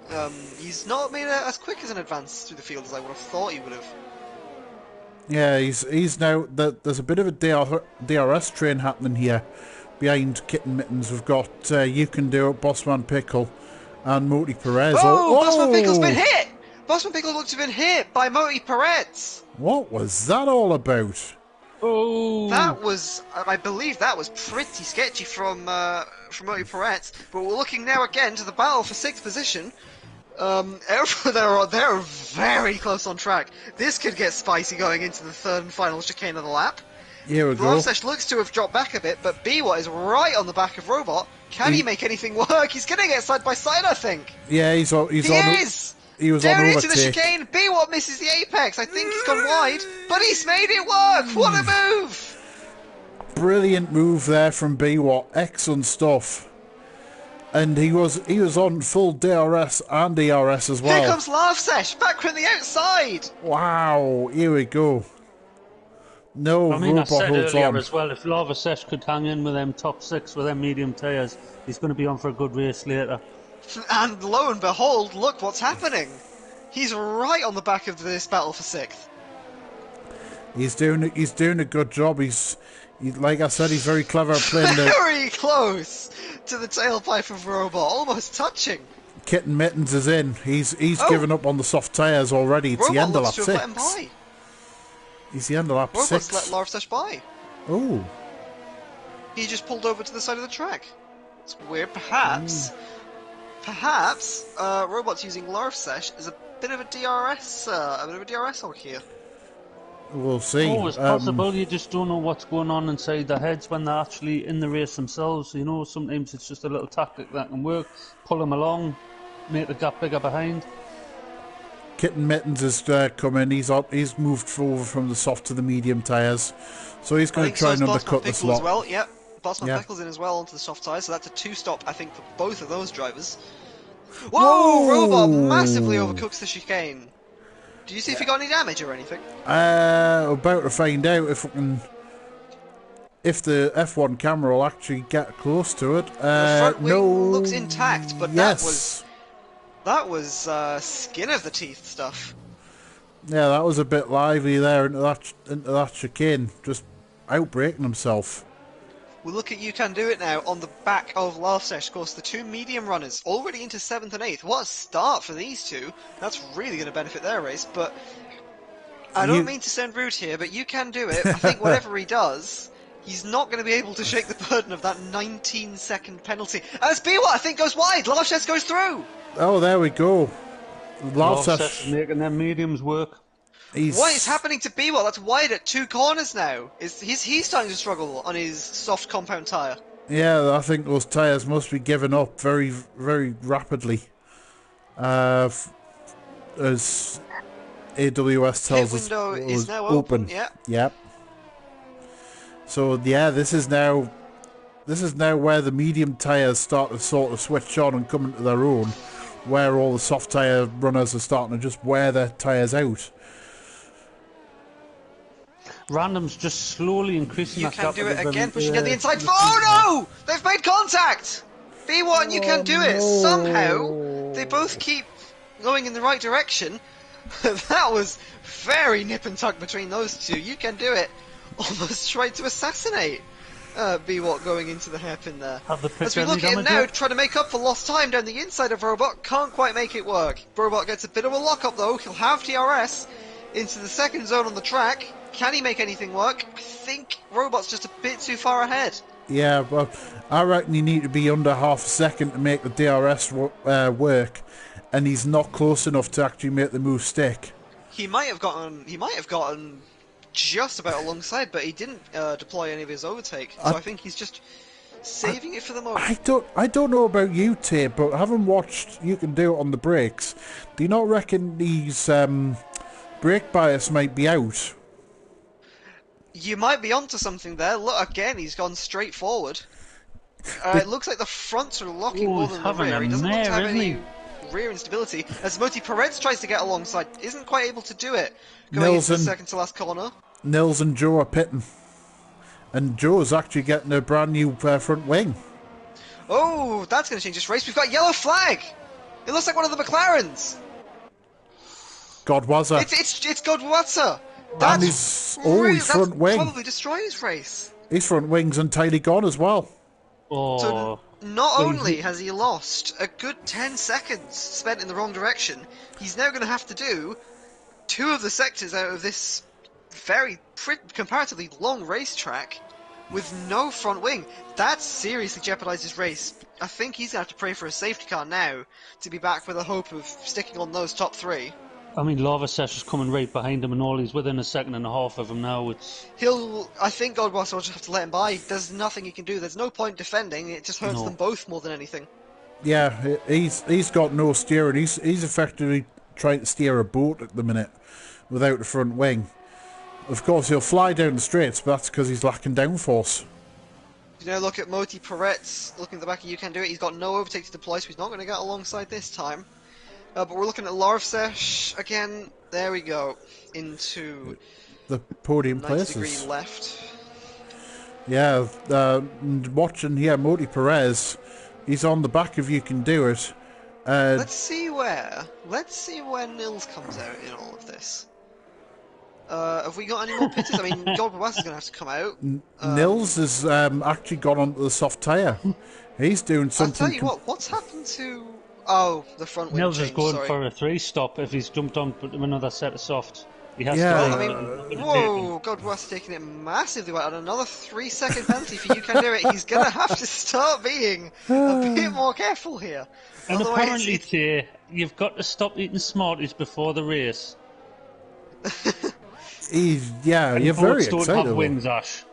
not made as quick as an advance through the field as I would have thought he would have. Yeah, he's now... There's a bit of a DRS train happening here. Behind Kitten Mittens, we've got You Can Do It, Bossman Pickle, and Moti Perez. Bossman Pickle's been hit! Bossman Pickle looked to have been hit by Moti Peretz. What was that all about? Oh, That was, I believe, that was pretty sketchy from Moti Peretz. But we're looking now again to the battle for 6th position. They're very close on track. This could get spicy going into the 3rd and final chicane of the lap. Here we go. Larsesh looks to have dropped back a bit, but Biwa is right on the back of Robot. Can he make anything work? He's going to get side by side, I think. Yeah, he was on Down into the overtake. chicane. Biwa misses the apex. I think he's gone wide, but he's made it work. What a move! Brilliant move there from B-Watt. Excellent stuff. And he was on full DRS and ERS as well. Here comes Larsesh back from the outside. Wow, here we go. No, I mean, I Robot said holds earlier on. as well, if Larsesh could hang in with them top 6 with them medium tyres, he's going to be on for a good race later. And lo and behold, look what's happening. He's right on the back of this battle for 6th. He's doing a good job. Like I said, he's very clever at playing the Very close to the tailpipe of Robot, almost touching. kitten mittens is in. He's given up on the soft tyres already. It's Robot the end of looks lap to have let him 6. by. He's the end of lap Robot's 6. let Larsesh by. Oh, He just pulled over to the side of the track. It's weird. Perhaps Robot's using Larsesh as a bit of a DRS over here. we'll see. Oh, it's possible. You just don't know what's going on inside their heads when they're actually in the race themselves. You know, sometimes it's just a little tactic that can work. Pull them along, make the gap bigger behind. Kitten Mittens has come in. He's moved over from the soft to the medium tyres, so he's going to try and undercut the slot. As well. Yep, Bossman Yeah. Pickle's in as well onto the soft tyres, so that's a 2-stop, I think, for both of those drivers. Whoa! Robot massively overcooks the chicane. Do you see if he got any damage or anything? About to find out if the F1 camera will actually get close to it. The front wing no, looks intact, but yes. that was skin of the teeth stuff. Yeah, that was a bit lively there into that chicane, just outbreaking himself. We'll look at You Can Do It now on the back of Larsesh. Of course, the 2 medium runners already into 7th and 8th. What a start for these 2. That's really going to benefit their race, but I don't mean to sound rude here, but You Can Do It. I think whatever he does, he's not going to be able to shake the burden of that 19-second penalty. As Biwa, I think, goes wide. Larsesh goes through. Oh, there we go. Larsesh making them mediums work. What is happening to Biwa? That's wide at 2 corners now. He's starting to struggle on his soft compound tyre. Yeah, I think those tyres must be giving up very, very rapidly. As AWS tells us, Pit window is now open. Yeah. Yep. So yeah, this is now where the medium tyres start to sort of switch on and come into their own, where all the soft tyre runners are starting to just wear their tyres out. Random's just slowly increasing You that Can gap Do with It them, again, pushing out the inside. Oh no! They've made contact! B1 and You Can Do It. Somehow, they both keep going in the right direction. That was very nip and tuck between those 2. You Can Do It almost tried to assassinate B-Watt going into the hairpin there. As we look at him now, trying to make up for lost time down the inside of Robot, can't quite make it work. Robot gets a bit of a lock-up though, he'll have TRS into the second zone on the track. Can he make anything work? I think Robot's just a bit too far ahead. Yeah, well, I reckon you need to be under half a second to make the DRS work, and he's not close enough to actually make the move stick. He might have gotten just about alongside, but he didn't deploy any of his overtake. So I think he's just saving it for the moment. I don't know about you, Tate, but having watched You Can Do It on the brakes, do you not reckon his brake bias might be out? You might be onto something there. Look, again, he's gone straight forward. It looks like the fronts are locking more than the rear. He doesn't look to have any rear instability. As Moti Peretz tries to get alongside, isn't quite able to do it. Going into the second to last corner. Nils and Joe are pitting. And Joe's actually getting a brand new front wing. Oh, that's going to change this race. We've got yellow flag. It looks like one of the McLarens. Godwazza. It's Godwazza. And his front wing. Probably destroyed his race. His front wing's entirely gone as well. Oh. not only has he lost a good 10 seconds spent in the wrong direction, he's now going to have to do 2 of the sectors out of this comparatively long racetrack with no front wing. That seriously jeopardised his race. I think he's going to have to pray for a safety car now to be back with a hope of sticking on those top 3. I mean, Lava Sesh is coming right behind him and all. He's within a second and a half of him now. I think Godboss will just have to let him by. There's nothing he can do. There's no point defending. It just hurts them both more than anything. Yeah, he's got no steering. He's effectively trying to steer a boat at the minute without the front wing. Of course, he'll fly down the straights, but that's because he's lacking downforce. Look at Moti Peretz. Looking at the back of You Can Do It. He's got no overtake to deploy, so he's not going to get alongside this time. But we're looking at Larvsesh again. There we go. Into the podium 90 places. degree left. Yeah, watching here, Moti Perez, he's on the back of You Can Do It. Let's see where Nils comes out in all of this. Have we got any more pitters? I mean, Goldberg is going to have to come out. Nils has actually gone onto the soft tyre. He's doing something. I'll tell you what's happened to... Oh, the front wing Nils change, is going sorry. for a 3-stop if he's jumped on another set of soft. He has Yeah. to. I mean, whoa, Godboss taking it massively well. And another 3-second penalty for You Can Do It. He's going to have to start being a bit more careful here. And Otherwise, apparently, Tay, you've got to stop eating Smarties before the race. You're very don't excited. have wings, Ash.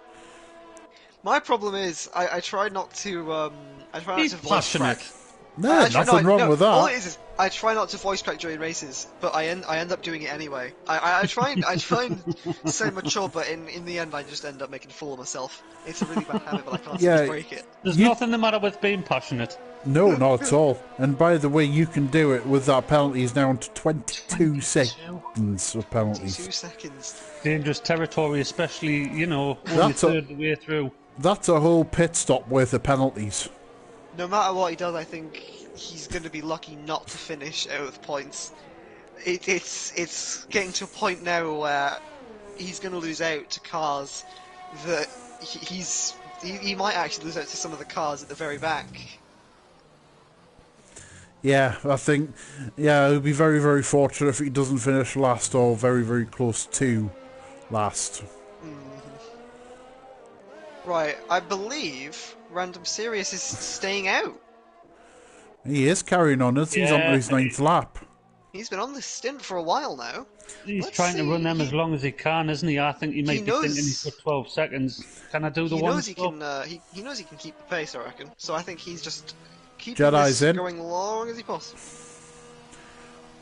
My problem is, I try not to. He's voice passionate. crack. No, nothing wrong with All that. it is I try not to voice crack during races, but I end up doing it anyway. I try and say mature, but in the end I just end up making a fool of myself. It's a really bad habit, but I can't seem to break it. There's nothing the matter with being passionate. No, not at all. And by the way, You Can Do It with that penalty is down to 22 seconds of penalties. 2 seconds. Dangerous territory, especially, only That's third of the way through. That's a whole pit stop worth of penalties. No matter what he does, I think he's going to be lucky not to finish out with points. It's getting to a point now where he's going to lose out to cars that he might actually lose out to some of the cars at the very back. Yeah, I think, he'll be very, very fortunate if he doesn't finish last or very, very close to last. Right, I believe Random Serious is staying out. He is carrying on it. He's on to his 9th lap. He's been on this stint for a while now. He's trying to run them as long as he can, isn't he? I think he might be thinking he's got 12 seconds. Can I do the one? He knows he can keep the pace, I reckon. So I think he's just keeping Jedi's this in. going long as he possible.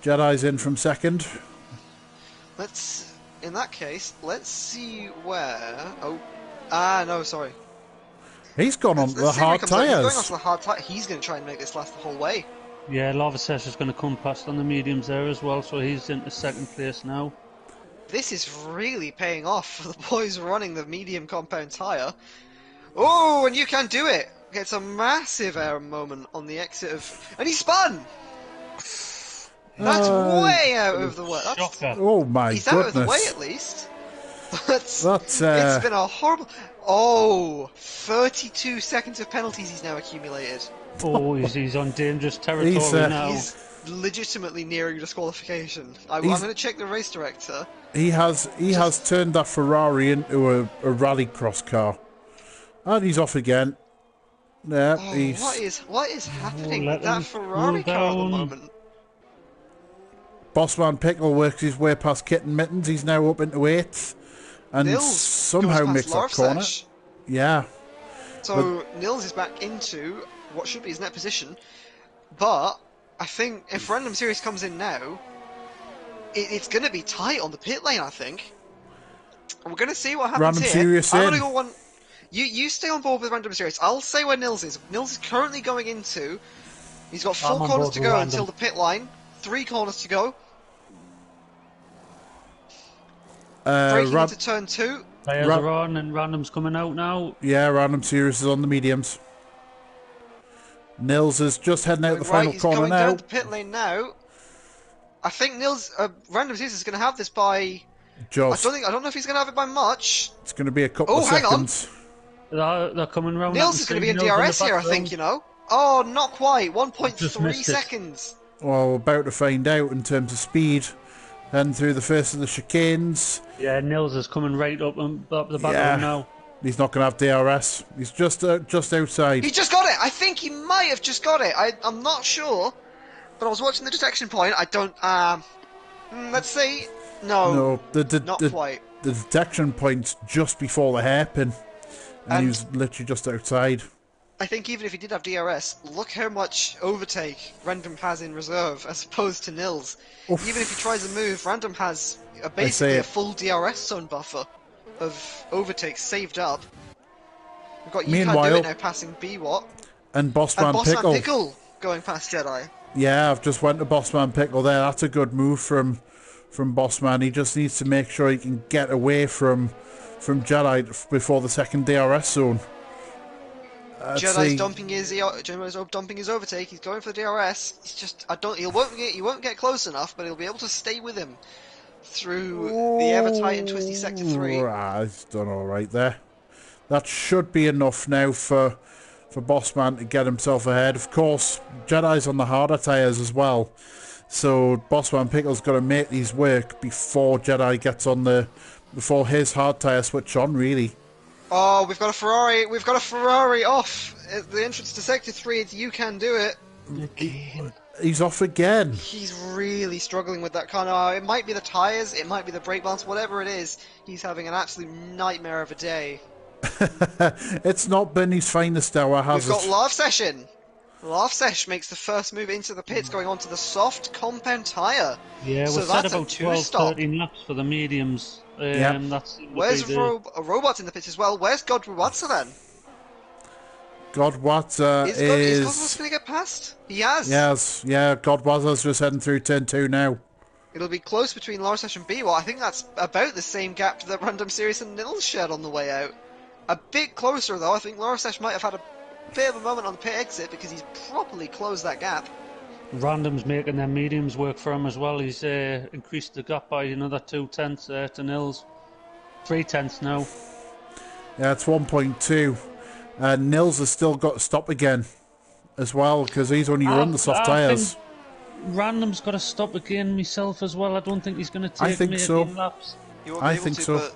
Jedi's in from second. In that case, let's see where... no, sorry. He's gone on the hard tyres. He's going off the hard tyre. He's going to try and make this last the whole way. Yeah, Lavasesh is going to come past on the mediums there as well, so he's into second place now. This is really paying off for the boys running the medium compound tyre. Oh, and You Can Do It! Gets a massive air moment on the exit of... And he spun! That's way out of the way. Oh my He's goodness. out of the way at least. It's been a horrible... 32 seconds of penalties he's now accumulated. Oh, he's on dangerous territory now. He's legitimately nearing disqualification. I'm going to check the race director. He has turned that Ferrari into a rallycross car. And he's off again. Yeah, what is happening with that Ferrari car at the moment? Bossman Pickle works his way past Kitten Mittens. He's now up into 8th. And Nils somehow goes makes that past corner. Larvsesh. Yeah. So Nils is back into what should be his net position. But I think if Random Series comes in now, it's going to be tight on the pit lane, I think. We're going to see what happens Random here. Series I'm in. going to go one... You stay on board with Random Series. I'll say where Nils is. Nils is currently going into... He's got 4 corners to go until the pit line. 3 corners to go. Breaking into turn 2. Players are on and Random's coming out now. Yeah, Random Series is on the mediums. Nils is just heading out the final corner going now. down the pit lane now. I think Random Series is going to have this by... Just. I don't know if he's going to have it by much. It's going to be a couple of seconds. They're coming round. Nils is going to be in DRS here, I think, Oh, not quite. Just 1.3 missed it. seconds. Well, we're about to find out in terms of speed. Heading through the first of the chicanes. Yeah, Nils is coming right up the back of Yeah. him now. He's not going to have DRS. He's just outside. He just got it. I think he might have just got it. I'm not sure, but I was watching the detection point. I don't. Let's see. No, not quite. The detection point's just before the hairpin, and he was literally just outside. I think even if he did have DRS, look how much overtake Random has in reserve as opposed to Nils. Oof. Even if he tries a move, Random has basically a full DRS zone buffer of overtakes saved up. We've got You Can't Do It now passing B-Watt. And Bossman Bossman Pickle going past Jedi. Yeah, I've just went to Bossman Pickle there. That's a good move from Bossman. He just needs to make sure he can get away from Jedi before the second DRS zone. Jedi's dumping his overtake. He's going for the DRS. He's just he won't get close enough, but he'll be able to stay with him through the ever tight and twisty sector 3. He's done all right there. That should be enough now for Bossman to get himself ahead. Of course, Jedi's on the harder tyres as well, so Bossman Pickle's got to make these work before Jedi gets on before his hard tyre switch on, really. Oh, we've got a Ferrari. We've got a Ferrari off at the entrance to sector 3. You Can Do It. Again. He's off again. He's really struggling with that car now. It might be the tyres, it might be the brake balance, whatever it is. He's having an absolute nightmare of a day. It's not been his finest hour, has We've got Laugh Session. Laugh Sesh makes the first move into the pits, going onto the soft compound tyre. Yeah, so we've said that's about 12, 13 laps for the mediums. That's Where's a robot in the pits as well? Where's Godwatsa then? Godwatsa is Godwatsa going to get past? He has. Yes, yeah, Godwatsa's just heading through turn 2 now. It'll be close between Laura Sesh and B-Watt. I think that's about the same gap that Random Sirius and Nils shared on the way out. A bit closer though. I think Laura Sesh might have had a bit of a moment on the pit exit because he's properly closed that gap. Random's making their mediums work for him as well. He's increased the gap by another 0.2 to Nils. 0.3 now. Yeah, it's 1.2. Nils has still got to stop again as well because he's only run the soft tyres. Random's got to stop again myself as well. I don't think he's going to take 18 laps. I think so.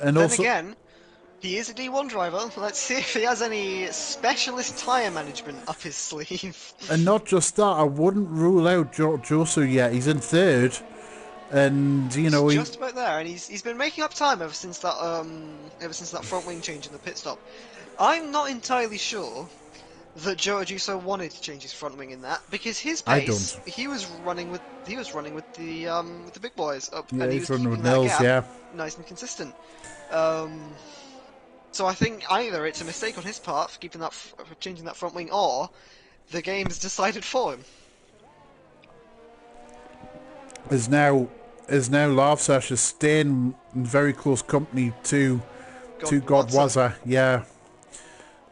And then also, again, he is a D1 driver. Let's see if he has any specialist tyre management up his sleeve. And not just that, I wouldn't rule out Josu yet. He's in third, and he's just about there. And he's been making up time ever since that front wing change in the pit stop. I'm not entirely sure that Joe Ajuso wanted to change his front wing in that because his pace, he was running with the big boys up, and he was running with keeping that Nils, gap nice and consistent. So I think either it's a mistake on his part for changing that front wing, or the game's decided for him. Is now Lavsash is staying in very close company to Godwatsa. Yeah.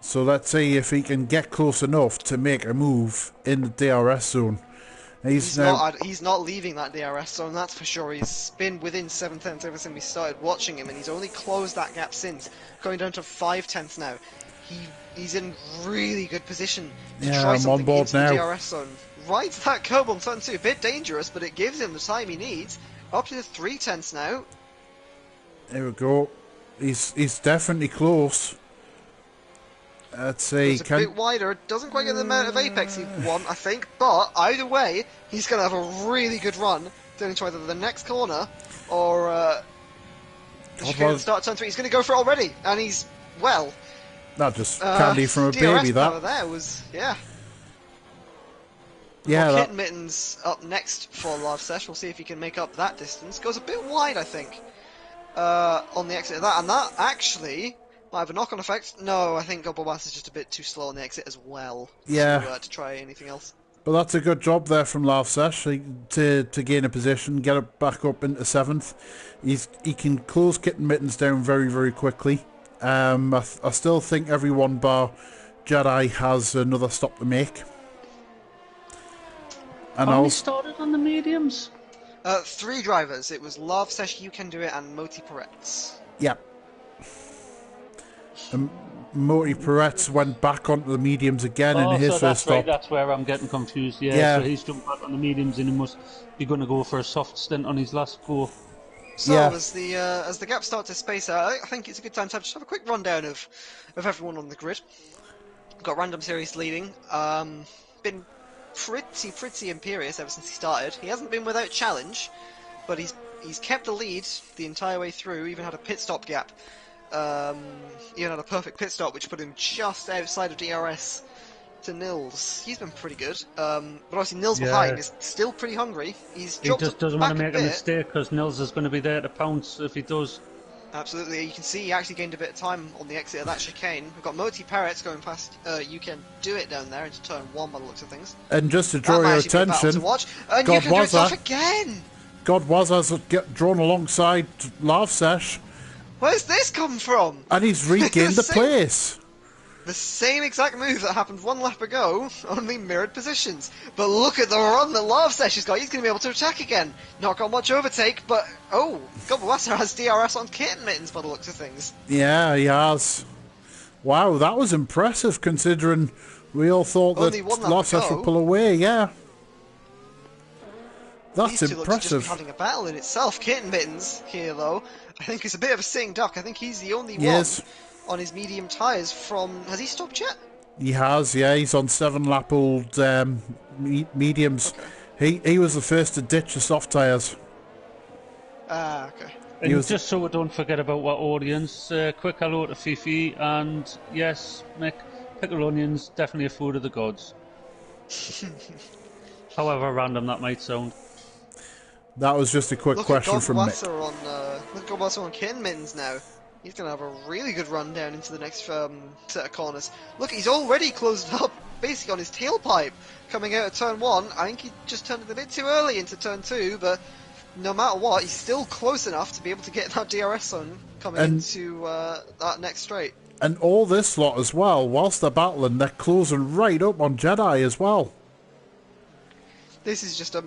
So let's see if he can get close enough to make a move in the DRS zone. He's not leaving that DRS zone, that's for sure. He's been within 7/10 ever since we started watching him, and he's only closed that gap since, going down to 5/10 now. He's in really good position to try something into the DRS zone. Right to that curb on turn 2, a bit dangerous, but it gives him the time he needs. Up to the 3/10 now. There we go. He's definitely close. Let's see. It's a bit wider. Doesn't quite get the amount of apex he won, I think. But either way, he's going to have a really good run down into either the next corner or start turn 3. He's going to go for it already, and he's not just candy from a DRS baby. That there was Kitten Mittens up next for Live Sesh. We'll see if he can make up that distance. Goes a bit wide, I think, on the exit of that, and that actually might have a knock-on effect. No, I think Godwatsa is just a bit too slow on the exit as well. To try anything else. But that's a good job there from Lavsash to gain a position, get it back up into 7th. He can close Kitten Mittens down very, very quickly. I still think everyone bar Jedi has another stop to make. And How many started on the mediums? 3 drivers. It was Lavsash, You Can Do It, and Moti Peretz. Yeah. Moti Peretz went back onto the mediums again in his so first that's stop. right, that's where I'm getting confused. Yeah, so he's jumped back on the mediums and he must be going to go for a soft stint on his last go. So as the gaps start to space out, I think it's a good time to just have a quick rundown of everyone on the grid. We've got Random Series leading. Been pretty imperious ever since he started. He hasn't been without challenge, but he's kept the lead the entire way through. Even had a pit stop gap. Even had a perfect pit stop, which put him just outside of DRS to Nils. He's been pretty good. But obviously Nils behind is still pretty hungry. He just doesn't want to make a mistake because Nils is going to be there to pounce if he does. Absolutely. You can see he actually gained a bit of time on the exit of that chicane. We've got Moti Peretz going past You Can Do It down there into turn 1 by the looks of things. And just to draw your attention, to watch. And You Can Do It off again! Godwaza's drawn alongside Lavsesh. Where's this come from? And he's regained the place. The same exact move that happened 1 lap ago, only mirrored positions. But look at the run that Lavsesh has got. He's going to be able to attack again. Not got much overtake, but Godwasser has DRS on Kitten Mittens by the looks of things. Yeah, he has. Wow, that was impressive considering we all thought that Lavsesh would pull away. Yeah. That's These two impressive. Look to just be having a battle in itself. Kitten Mittens here, though, I think it's a bit of a sitting duck. I think he's the only one on his medium tyres from... Has he stopped yet? He has, yeah. He's on 7-lap-old mediums. Okay. He was the first to ditch the soft tyres. Okay. And just so we don't forget about our audience, quick hello to Fifi, and yes, Mick, pickled onions, definitely a food of the gods. However random that might sound. That was just a quick question from Mick. Look at Godwasser on Kitten Mittens now. He's going to have a really good run down into the next set of corners. Look, he's already closed up, basically on his tailpipe, coming out of turn 1. I think he just turned it a bit too early into turn 2, but no matter what, he's still close enough to be able to get that DRS zone coming into that next straight. And all this lot as well, whilst they're battling, they're closing right up on Jedi as well. This is just a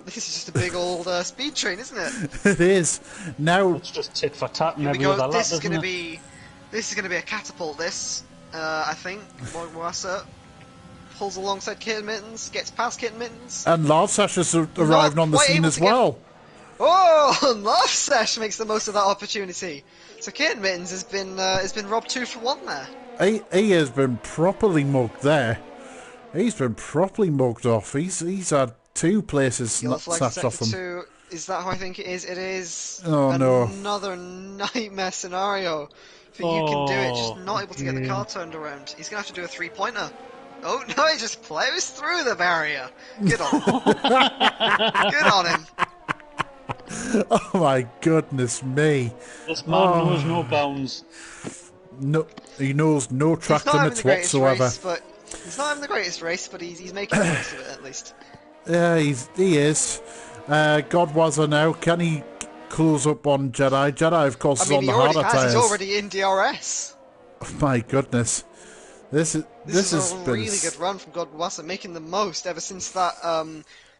big old speed train, isn't it? It is. Now it's just tit for tat and every other lap. This is going to be a catapult. I think Godwasser pulls alongside Kitten Mittens, gets past Kitten Mittens, and Lavsesh has arrived on the scene as well. Oh, Lavsesh makes the most of that opportunity. So Kitten Mittens has been robbed 2 for 1 there. He has been properly mugged there. He's been properly mugged off. He's had 2 places snatched off him. Is that how I think it is? It is another nightmare scenario. You Can Do It, just not able to get the car turned around. He's going to have to do a 3-pointer. Oh no, he just plows through the barrier. Good on him. Good on him. Oh my goodness me. This man knows no bounds. No, he knows no track limits whatsoever. He's not having the greatest race, but he's making the most of it at least. Yeah, he is. Godwasser now, can he close up on Jedi? Jedi, of course, is on the harder tyres. He's already in DRS. Oh my goodness. This is a really good run from Godwasser, making the most ever since that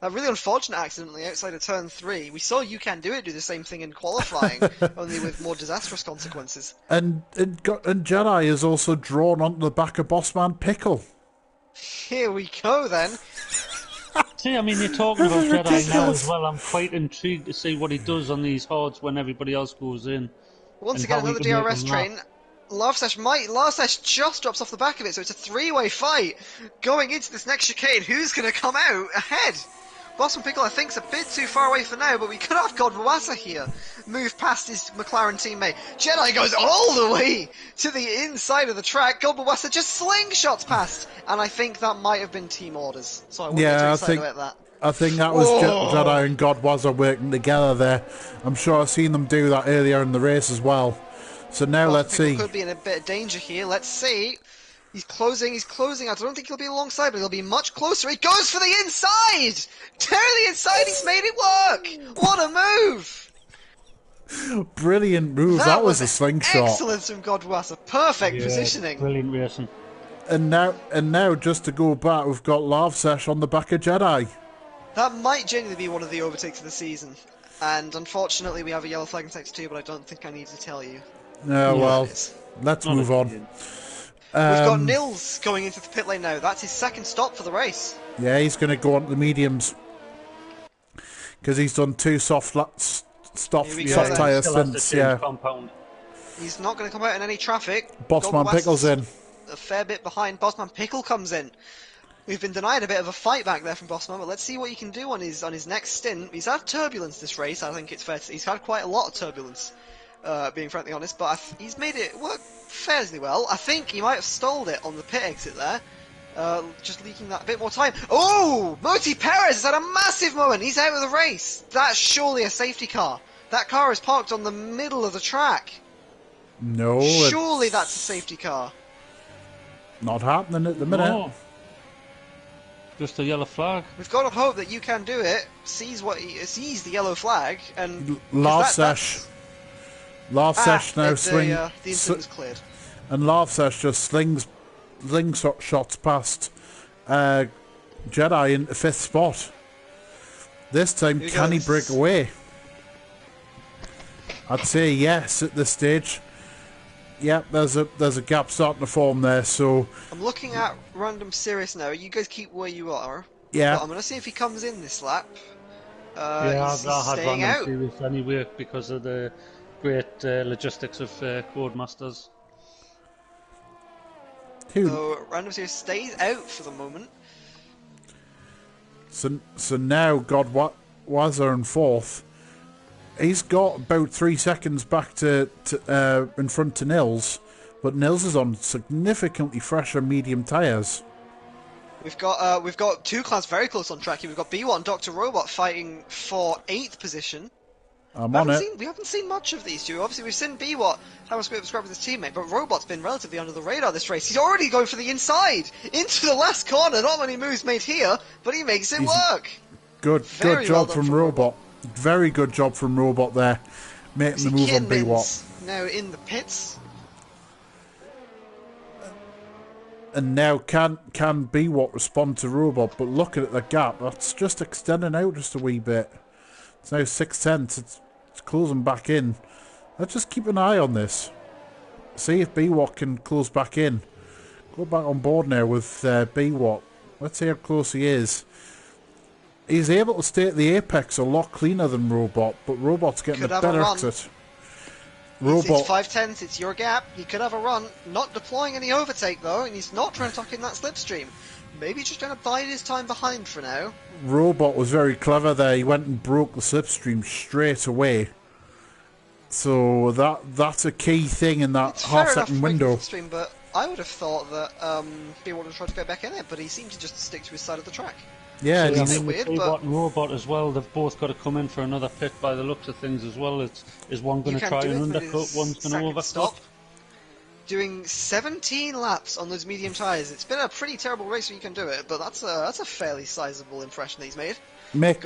really unfortunate accident outside of turn 3. We saw You Can Do It do the same thing in qualifying, only with more disastrous consequences. And Jedi is also drawn onto the back of Bossman Pickle. Here we go then. See, I mean, you're talking about Jedi now as well. I'm quite intrigued to see what he does on these hards when everybody else goes in. Once again, another DRS train. Lavsesh just drops off the back of it, so it's a 3-way fight going into this next chicane. Who's going to come out ahead? Bossman Pickle, I think, is a bit too far away for now, but we could have Godwasser here move past his McLaren teammate. Jedi goes all the way to the inside of the track. Godwasser just slingshots past, and I think that might have been team orders. So I wouldn't get too excited about that. I think that was Jedi and Godwasser working together there. I'm sure I've seen them do that earlier in the race as well. So now let's see. Could be in a bit of danger here. Let's see. He's closing. I don't think he'll be alongside, but he'll be much closer. He goes for the inside! Down the inside, he's made it work! What a move! Brilliant move. That was a slingshot. Excellent from Godwasser. Perfect positioning. Brilliant racing. And now, just to go back, we've got Lavsesh on the back of Jedi. That might genuinely be one of the overtakes of the season. And unfortunately, we have a yellow flag in Sector 2, but I don't think I need to tell you. Well, let's move on. got Nils going into the pit lane now. That's his second stop for the race. Yeah, he's going to go on to the mediums because he's done 2 soft tyre stints. Yeah, compound. He's not going to come out in any traffic. Bossman Pickle's in. A fair bit behind. Bossman Pickle comes in. We've been denied a bit of a fight back there from Bossman, but let's see what he can do on his next stint. He's had turbulence this race. I think it's fair to say. He's had quite a lot of turbulence, being frankly honest. But he's made it work fairly well. I think he might have stalled it on the pit exit there. Just leaking that a bit more time. Oh! Moti Perez has had a massive moment. He's out of the race. That's surely a safety car. That car is parked on the middle of the track. No. Surely that's a safety car. Not happening at the minute. No. Just a yellow flag. We've got to hope that You Can Do It sees the yellow flag and Lavsesh now swing. The incident was cleared. And Lavsesh just slings shots past Jedi into 5th spot. This time, can he break away? I'd say yes at this stage. Yep, there's a gap starting to form there. So I'm looking at Random Sirius now. You guys keep where you are. Yeah. But I'm gonna see if he comes in this lap. Yeah, he's I had staying out. Random Sirius anyway because of the great logistics of Codemasters. So Random Sirius stays out for the moment. So now Godwazza in 4th. He's got about 3 seconds back to in front to Nils, but Nils is on significantly fresher medium tyres. We've got 2 cars very close on track here. We've got B1 and Dr. Robot fighting for 8th position. We haven't seen much of these two. Obviously, we've seen B-Watt have a scrap with his teammate, but Robot's been relatively under the radar this race. He's already going for the inside, into the last corner. Not many moves made here, but he makes it work. Good job from Robot. Very good job from Robot there, making the move on B-Watt. Now in the pits. And now can B-Watt respond to Robot, but looking at the gap, that's just extending out just a wee bit. It's now 6/10. It's closing back in. Let's just keep an eye on this. See if B-Watt can close back in. Go back on board now with B-Watt. Let's see how close he is. He's able to stay at the apex a lot cleaner than Robot, but Robot's getting a better exit. It's 5/10. It's your gap. He could have a run. Not deploying any overtake though, and he's not trying to tuck in that slipstream. Maybe just trying to bide his time behind for now. Robot was very clever there. He went and broke the slipstream straight away. So that's a key thing in that half-second window. Slipstream, but I would have thought that he would have tried to go back in it, but he seemed to just stick to his side of the track. Yeah, so it's a bit weird, but and Robot as well. They've both got to come in for another pit by the looks of things as well. Is one going to try and undercut? One's going to overcut. Stop. Doing 17 laps on those medium tyres. It's been a pretty terrible race when You Can Do It, but that's a fairly sizable impression that he's made. Mick,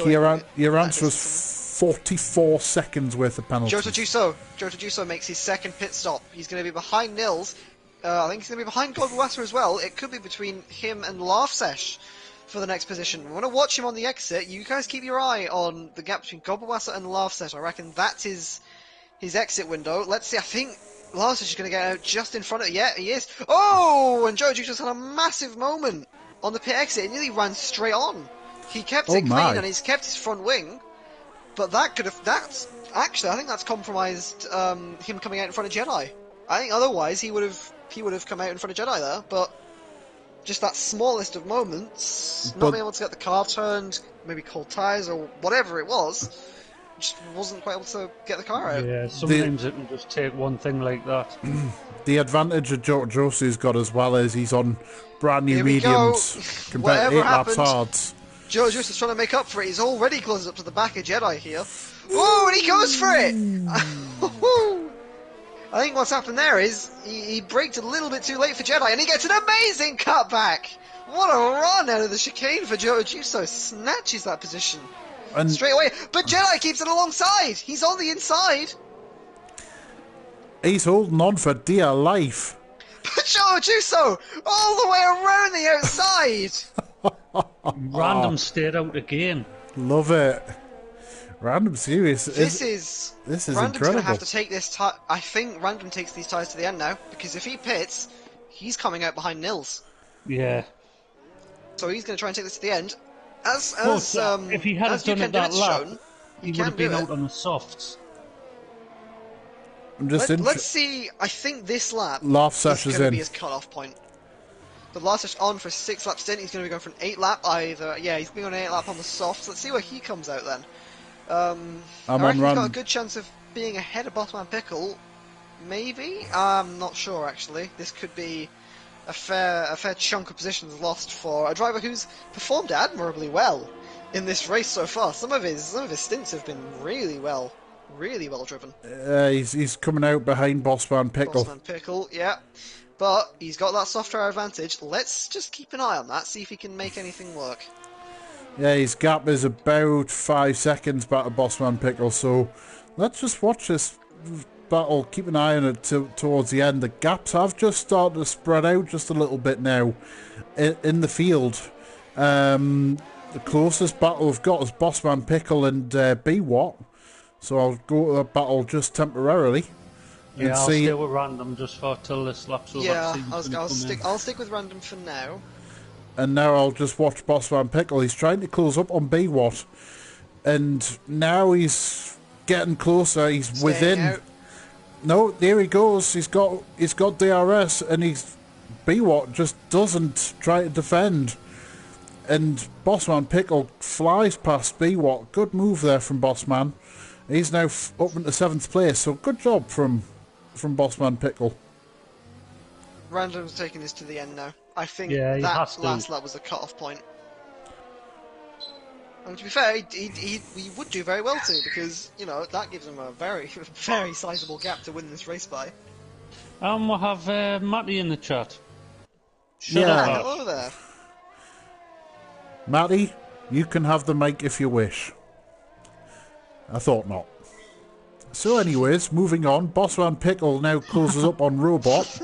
your answer was 44 seconds worth of penalties. Jota Juso makes his second pit stop. He's going to be behind Nils. I think he's going to be behind Godwasser as well. It could be between him and Larfsesh for the next position. We want to watch him on the exit. You guys keep your eye on the gap between Godwasser and Larfsesh. I reckon that's his exit window. Let's see. I think Larfsesh is going to get out just in front of it. Yeah, he is. Oh, and Joe just had a massive moment on the pit exit. It nearly ran straight on. He kept it clean and he's kept his front wing. But I think that's compromised him coming out in front of Jedi. I think otherwise he would have come out in front of Jedi there, but just that smallest of moments, not being able to get the car turned, maybe cold tyres or whatever it was, just wasn't quite able to get the car out. Yeah, sometimes it can just take one thing like that. The advantage that Josie's got as well is he's on brand new mediums compared to 8 laps hards. Joe Juice is trying to make up for it. He's already close up to the back of Jedi here. Oh, and he goes for it! I think what's happened there is he braked a little bit too late for Jedi, and he gets an amazing cutback! What a run out of the chicane for Joe Juice. Snatches that position straight away. But Jedi keeps it alongside! He's on the inside! He's holding on for dear life. But Joe Juice all the way around the outside! Random stayed out again. Love it. Random serious. This is Random's incredible. Going to have to take this. I think Random takes these tyres to the end now, because if he pits, he's coming out behind Nils. Yeah. So he's going to try and take this to the end. If he had done it that lap, he would have been out on the softs. Let's see. I think this lap Last is session's going to in. be his cut-off point. The last session on for a 6-lap stint. He's going to be going for an 8-lap either. Yeah, he's going on an 8-lap on the softs. Let's see where he comes out then. I reckon he's got a good chance of being ahead of Bossman Pickle. Maybe? I'm not sure actually. This could be a fair chunk of positions lost for a driver who's performed admirably well in this race so far. Some of his stints have been really well driven. He's coming out behind Bossman Pickle. Bossman Pickle, yeah. But he's got that soft tire advantage. Let's just keep an eye on that, see if he can make anything work. Yeah, his gap is about 5 seconds back to Bossman Pickle, so let's just watch this battle, keep an eye on it towards the end. The gaps have just started to spread out just a little bit now in the field. The closest battle we've got is Bossman Pickle and B-Watt, so I'll go to that battle just temporarily. Yeah, I'll stay with random just for till this lap's over. Yeah, I'll stick with random for now. And now I'll just watch Bossman Pickle. He's trying to close up on B-Watt, and now he's getting closer. He's within. Out. No, there he goes. He's got DRS, and B-Watt just doesn't try to defend. And Bossman Pickle flies past B-Watt. Good move there from Bossman. He's now up into 7th place, so good job from Bossman Pickle. Random's taking this to the end now. I think that last lap was the cut-off point. And to be fair, he would do very well too, because, you know, that gives him a very, very sizable gap to win this race by. We'll have Matty in the chat. Hello there. Matty, you can have the mic if you wish. I thought not. So anyways, moving on, Bossman Pickle now closes up on Robot.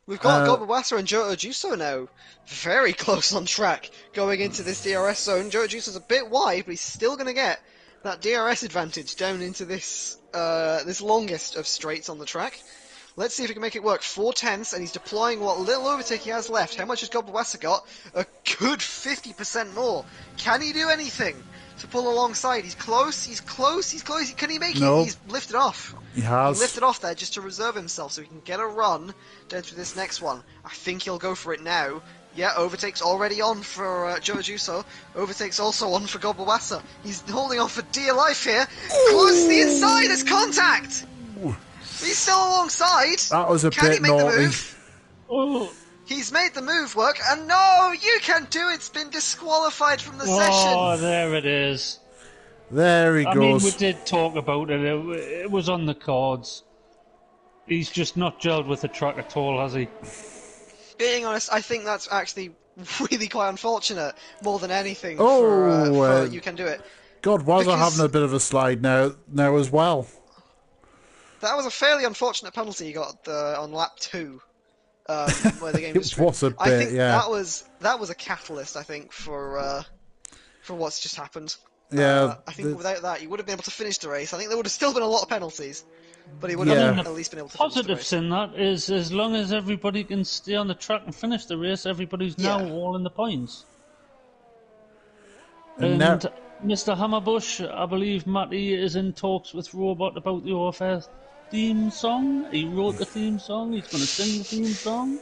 We've got Gobawassa and Joe Juso now very close on track going into this DRS zone. Joe Juso's a bit wide, but he's still going to get that DRS advantage down into this this longest of straights on the track. Let's see if he can make it work. 4/10, and he's deploying what little overtake he has left. How much has Gobawassa got? A good 50% more. Can he do anything to pull alongside? He's close, he's close, he's close. Can he make it? He's lifted off. He has. He lifted off there just to reserve himself so he can get a run down through this next one. I think he'll go for it now. Yeah, overtake's already on for Joe Juso. Overtake's also on for Gobawassa. He's holding on for dear life here. Close to the inside, there's contact! He's still alongside. That was a bit naughty. He's made the move work, and no, you can't do it. It's been disqualified from the session. Oh, there it is. There he goes. I mean, we did talk about it. It was on the cards. He's just not gelled with the track at all, has he? Being honest, I think that's actually really quite unfortunate, more than anything, for You Can Do It. God, was I having a bit of a slide now as well. That was a fairly unfortunate penalty he got on lap 2. Where the game was It was a bit, I think yeah. that was a catalyst, I think, for what's just happened. Yeah. I think without that, he would have been able to finish the race. I think there would have still been a lot of penalties, but he would have at least been able to finish the race. Positives in that is, as long as everybody can stay on the track and finish the race, everybody's now all in the points. And Mr. Hammerbush, I believe Matty is in talks with Robot about the OFR theme song. He wrote the theme song. He's going to sing the theme song.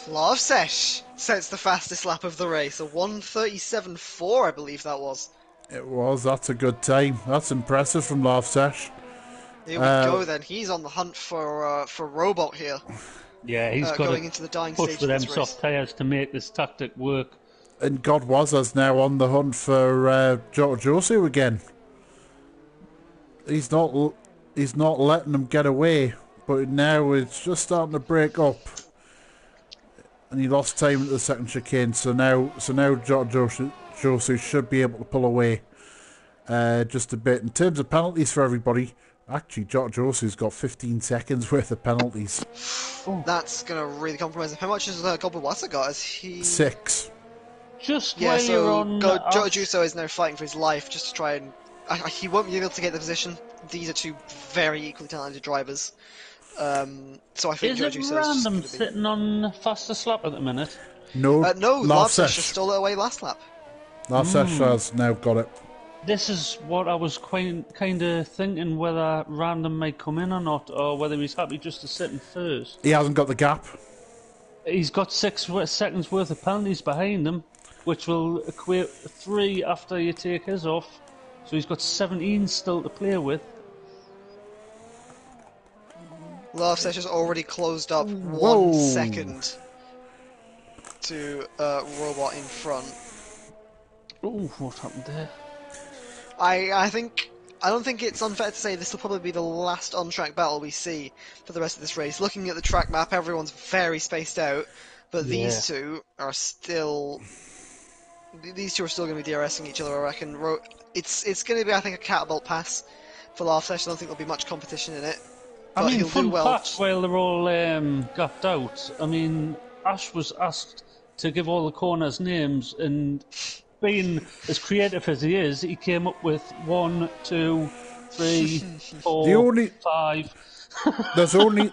Law of Sesh sets the fastest lap of the race, a 1:37.4, I believe that was. It was. That's a good time. That's impressive from Law of Sesh. Here we go then. He's on the hunt for Robot here. Yeah, he's got going into the dying push stage with them of this soft tyres to make this tactic work. And God was us now on the hunt for Josu again. He's not letting them get away, but now it's just starting to break up. And he lost time at the second chicane, so now Josu should be able to pull away just a bit. In terms of penalties for everybody, actually Josu's got 15 seconds worth of penalties. That's going to really compromise him. How much has Gobawassa got? Is he 6? Just while you're on... Joe Juso is now fighting for his life just to try and... he won't be able to get the position. These are two very equally talented drivers. So I think Is Jojo it says random sitting on fastest lap at the minute? No, no, last Lavsesh just sesh. stole it away last lap. Last sesh has now got it. This is what I was kind of thinking, whether random might come in or not, or whether he's happy just to sit in first. He hasn't got the gap. He's got 6 seconds worth of penalties behind him, which will equate 3 after you take his off. So he's got 17 still to play with. Lavsesh has already closed up Whoa. 1 second to Robot in front. Oh, what happened there? I don't think it's unfair to say this will probably be the last on-track battle we see for the rest of this race. Looking at the track map, everyone's very spaced out, but these two are still going to be DRSing each other, I reckon. It's going to be, I think, a catapult pass for Lavsesh. I don't think there'll be much competition in it. But I mean, he'll do fun well. fact, while they're all gapped out, I mean, Ash was asked to give all the corners names, and being as creative as he is, he came up with 1, 2, 3, 4, 5. There's only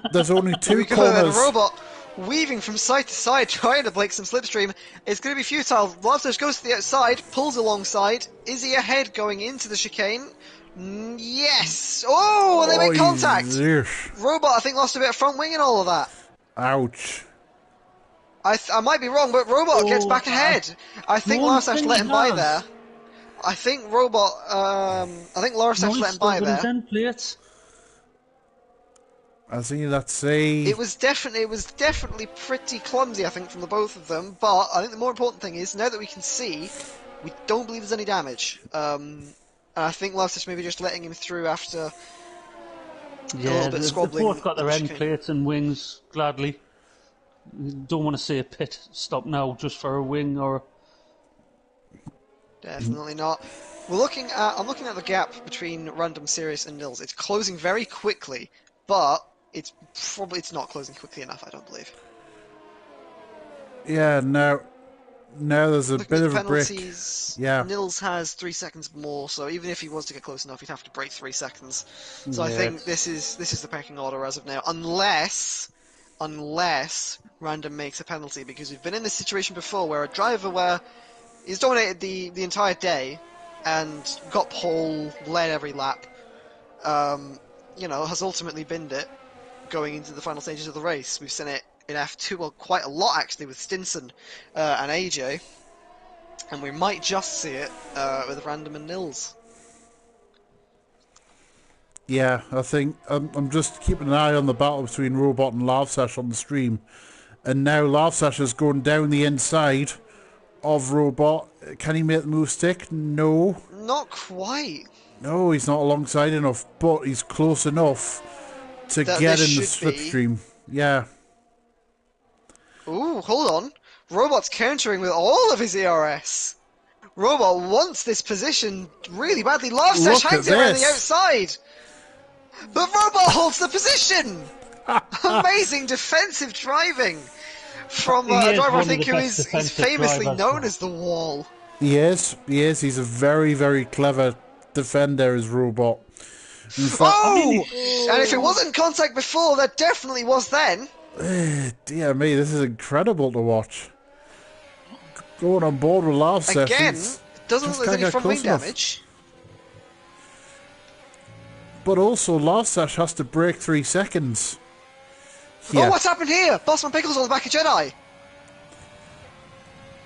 two corners. The Robot weaving from side to side, trying to break some slipstream. It's going to be futile. Lavsesh goes to the outside, pulls alongside. Is he ahead going into the chicane? Yes! Oh, they make contact! Robot, I think, lost a bit of front wing and all of that. Ouch. I might be wrong, but Robot gets back ahead. I think Lavsesh let him by there. I think Robot, I think Lavsesh let him by there. I see, let's see. It was definitely pretty clumsy, I think, from the both of them. But I think the more important thing is, now that we can see, we don't believe there's any damage. And I think Lavsesh maybe just letting him through after a little bit of squabbling. They've both got their end plates and wings, gladly. Don't want to see a pit stop now just for a wing or... Definitely not. I'm looking at the gap between Random, Sirius and Nils. It's closing very quickly, but it's not closing quickly enough, I don't believe. Yeah, now there's a bit of a break. Yeah. Nils has 3 seconds more, so even if he was to get close enough, he'd have to break 3 seconds. So I think this is the pecking order as of now, unless Random makes a penalty, because we've been in this situation before where a driver where he's dominated the entire day and got pole, led every lap, has ultimately binned it going into the final stages of the race. We've seen it in F2, well, quite a lot actually, with Stinson and AJ, and we might just see it with Random and Nils. Yeah, I think I'm just keeping an eye on the battle between Robot and Lavsesh on the stream, and now Lavsesh is going down the inside of Robot. Can he make the move stick? No. Not quite. No, he's not alongside enough, but he's close enough to get in the slipstream. Yeah. Ooh, hold on. Robot's countering with all of his ERS. Robot wants this position really badly. Lavsesh hangs it around the outside. But Robot holds the position! Amazing defensive driving from a driver, I think, who is famously known as the Wall. He is. He's a very, very clever defender, as Robot. And if it wasn't contact before, there definitely was then. Dear me, this is incredible to watch. Going on board with Lavsesh. Again, doesn't look like there's any front wing damage. But also, Lavsesh has to break 3 seconds. Here. Oh, what's happened here? Bossman Pickles on the back of Jedi.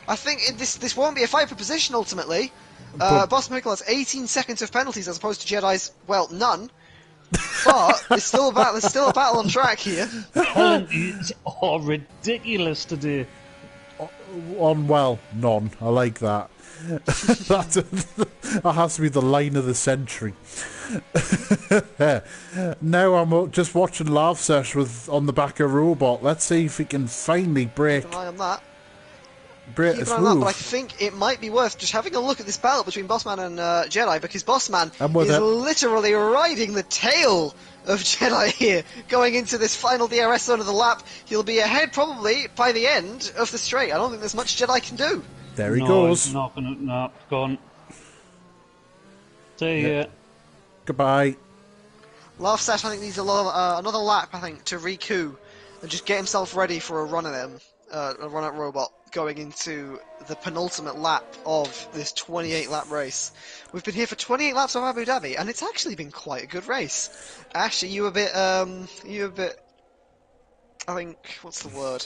I think this won't be a fight for position ultimately. Bossman Pickles has 18 seconds of penalties as opposed to Jedi's, well, none. But there's still a battle. There's still a battle on track here. It's all ridiculous today. None. I like that. That has to be the line of the century. Now I'm just watching Lavsesh on the back of Robot. Let's see if he can finally break. Keep an eye on that. Break this move. But I think it might be worth just having a look at this battle between Bossman and Jedi, because Bossman is literally riding the tail of Jedi here, going into this final DRS zone of the lap. He'll be ahead probably by the end of the straight. I don't think there's much Jedi can do. There he goes. He's not gonna. No, gone. See ya. Goodbye. Laugh-Sesh, I think, needs another lap, I think, to recoup and just get himself ready for a run at him, a run at Robot, going into the penultimate lap of this 28-lap race. We've been here for 28 laps of Abu Dhabi, and it's actually been quite a good race. Ash, you a bit, I think, what's the word?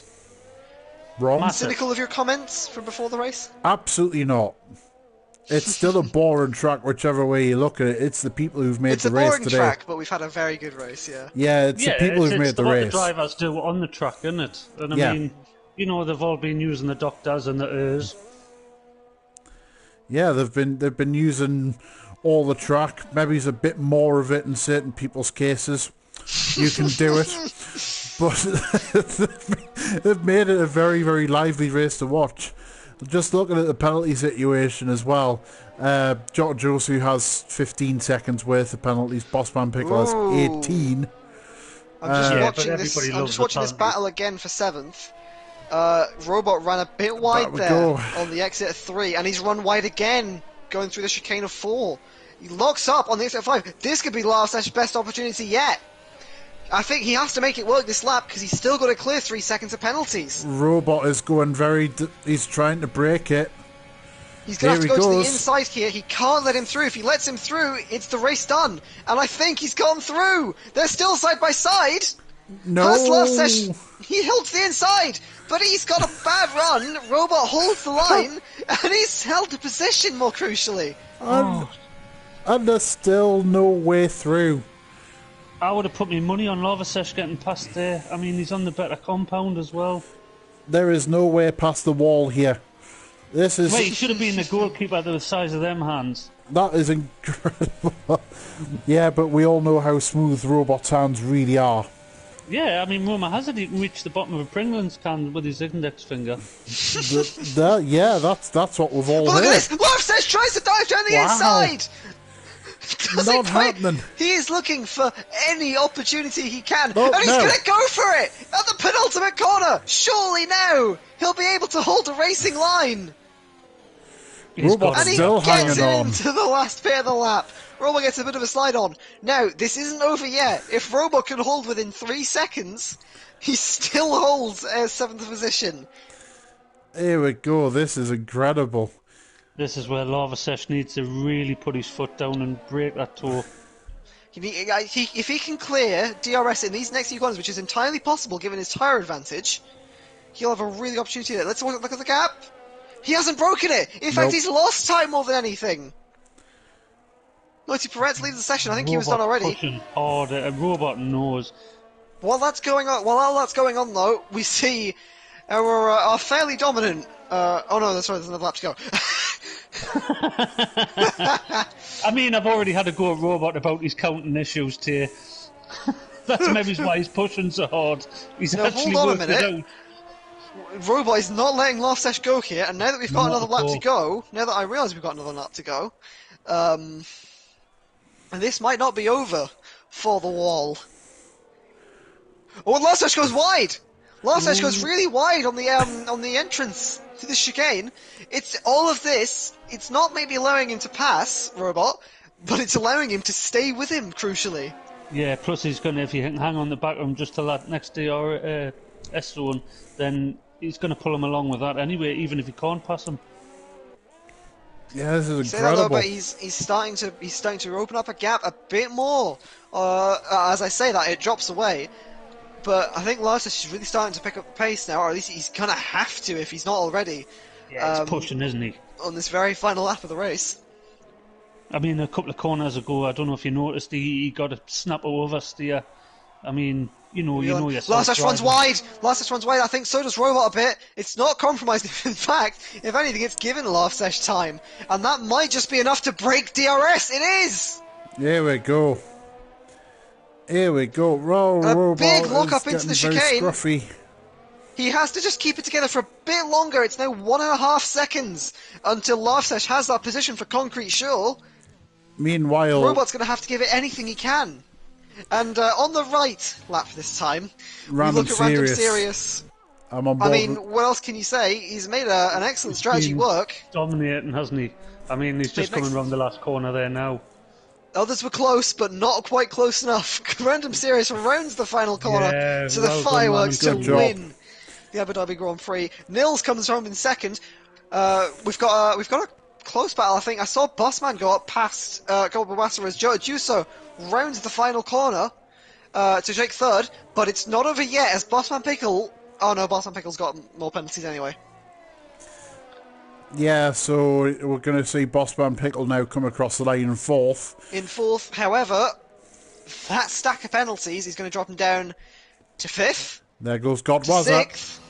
Wrong? Cynical of your comments from before the race? Absolutely not. It's still a boring track, whichever way you look at it. It's the people who've made the race today. It's a boring track, but we've had a very good race, yeah. Yeah, it's the people who've made the race. It's what the drivers do on the track, isn't it? And I mean, you know, they've all been using the doctors and the ers. Yeah, they've been using all the track. Maybe there's a bit more of it in certain people's cases. You can do it. But they've made it a very, very lively race to watch. Just looking at the penalty situation as well, Jota Josu has 15 seconds worth of penalties. Bossman Pickle has 18. I'm just watching this battle again for 7th. Robot ran a bit wide there on the exit of 3, and he's run wide again going through the chicane of 4. He locks up on the exit of 5. This could be Larsesh's best opportunity yet. I think he has to make it work this lap because he's still got to clear 3 seconds of penalties. Robot is going he's trying to break it. He's going to have to go to the inside here. He can't let him through. If he lets him through, it's the race done. And I think he's gone through. They're still side by side. No. First last session, he held the inside, but he's got a bad run. Robot holds the line, and he's held the position more crucially. And there's still no way through. I would have put my money on Larsesh's getting past there. I mean, he's on the better compound as well. There is no way past the wall here. This is. Wait, he should have been the goalkeeper the size of them hands. That is incredible. Yeah, but we all know how smooth Robot's hands really are. Yeah, I mean, rumour has it he can reach the bottom of a Pringles can with his index finger. Yeah, that's what we've all heard. Look at this! Larshesh tries to dive down the inside! Not happening. He is looking for any opportunity he can, and he's going to go for it at the penultimate corner. Surely now he'll be able to hold a racing line. Robot's still hanging on. Into the last bit of the lap. Robot gets a bit of a slide on. Now, this isn't over yet. If Robot can hold within 3 seconds, he still holds a 7th position. Here we go. This is incredible. This is where Larshesh needs to really put his foot down and break that toe. If he can clear DRS in these next few corners, which is entirely possible given his tyre advantage, he'll have a really good opportunity there. Let's look at the gap. He hasn't broken it. In fact, he's lost time more than anything. Noty Perez leads the session. I think he was done already. Pushing hard. A Robot knows. While all that's going on, though, we see our fairly dominant. Oh no, that's right. There's another lap to go. I mean, I've already had a go at Robot about his counting issues here. That's maybe why he's pushing so hard. He's actually hold on worked a minute. it out. Robot is not letting Larshesh go here, and now that we've got another lap to go, now that I realise we've got another lap to go, and this might not be over for the wall. Oh, Larshesh goes wide! Larshesh goes really wide on the entrance to the chicane. It's all of this. It's not maybe allowing him to pass Robot, but it's allowing him to stay with him. Crucially. Yeah. Plus, he's going to, if he can hang on the back of him just till that next DRS zone, then he's going to pull him along with that anyway, even if he can't pass him. Yeah, this is incredible. But he's starting to open up a gap a bit more. As I say that, it drops away. But I think Larshesh is really starting to pick up the pace now, or at least he's going to have to if he's not already. Yeah, he's pushing, isn't he? On this very final lap of the race. I mean, a couple of corners ago, I don't know if you noticed, he got a snap oversteer. I mean, you know yourself. Larshesh runs wide. Larshesh runs wide. I think so does Robot a bit. It's not compromised. In fact, if anything, it's given Larshesh time, and that might just be enough to break DRS. It is. Here we go. Here we go. Robot big lock up into the chicane. Scruffy. He has to just keep it together for a bit longer. It's now 1.5 seconds until Larshesh has that position for Concrete Shoal. Meanwhile, Robot's going to have to give it anything he can. And on the right lap this time, we look at Random Serious. I'm on board. I mean, what else can you say? He's made an excellent strategy work. Dominating, hasn't he? I mean, he's just coming around the last corner there now. Others were close, but not quite close enough. Random Series rounds the final corner to the fireworks to win the Abu Dhabi Grand Prix. Nils comes home in second. We've got a close battle. I think I saw Bossman go up past Goldwasser as Joe Juso rounds the final corner to take third, but it's not over yet as Bossman Pickle. Oh no, Bossman Pickle's got more penalties anyway. Yeah, so we're going to see Bossman Pickle now come across the line in fourth. However, that stack of penalties is going to drop him down to fifth. There goes Godwazza. Sixth.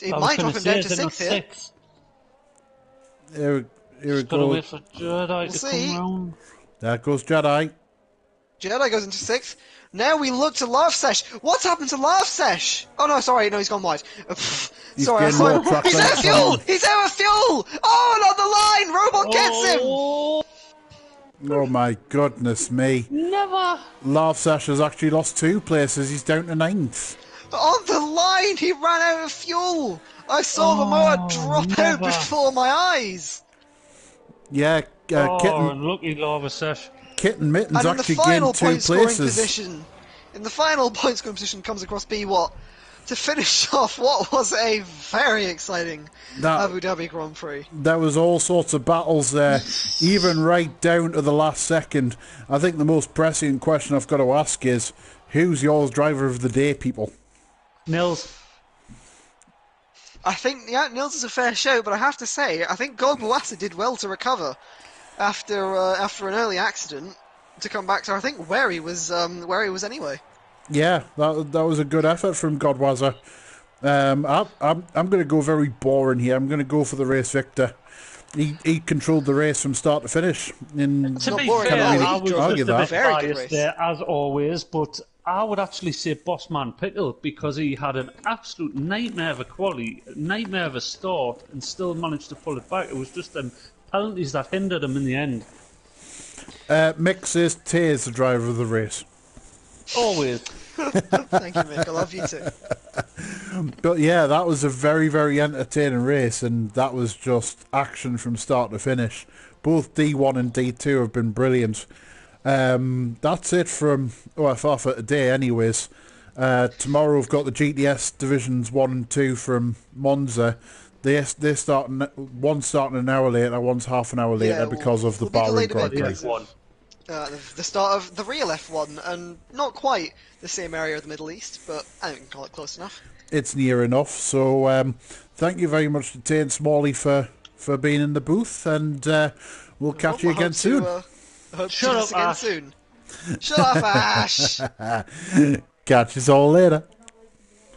It might drop him down to sixth here. Here we Gotta go. wait for Jedi to come round. There goes Jedi. Jedi goes into sixth. Now we look to Love Sesh. What's happened to Love Sesh? Oh no, sorry, no, he's gone wide. Sorry, I saw him. He's out of fuel! He's out of fuel! Oh, and on the line! Robot gets him! Oh my goodness me. Never! Love Sesh has actually lost 2 places. He's down to 9th. On the line, he ran out of fuel! I saw the motor drop out before my eyes! Yeah, Kitten. Unlucky Lava Sesh. Kitten Mittens And actually gained 2 places. In the final point scoring position comes across B-Watt to finish off what was a very exciting Abu Dhabi Grand Prix. There was all sorts of battles there, even right down to the last second. I think the most pressing question I've got to ask is, who's your driver of the day, people? Nils. I think, yeah, Nils is a fair show, but I have to say, I think Goldwasser did well to recover after an early accident to come back to, I think, where he was anyway. Yeah, that was a good effort from Godwazzer. I'm going to go very boring here. I'm going to go for the race victor. He controlled the race from start to finish. To be fair, I was just a bit biased there, as always, but I would actually say Bossman Pickle, because he had an absolute nightmare of a quali, nightmare of a start, and still managed to pull it back. It was just them penalties that hindered him in the end. Mick says Tay is the driver of the race. Always. Thank you, Mick. I love you too. But yeah, that was a very, very entertaining race, and that was just action from start to finish. Both D1 and D2 have been brilliant. That's it from OFR for today anyways. Tomorrow we've got the GTS Divisions 1 and 2 from Monza. They're starting, one's starting an hour later, one's half an hour later because of the Bahrain Grand Prix. The start of the real F1, and not quite the same area of the Middle East, but I think we can call it close enough. It's near enough, so thank you very much to Tay and Smalley for being in the booth, and we'll catch you again soon. Shut up, Ash. Shut up, Ash! Catch us all later.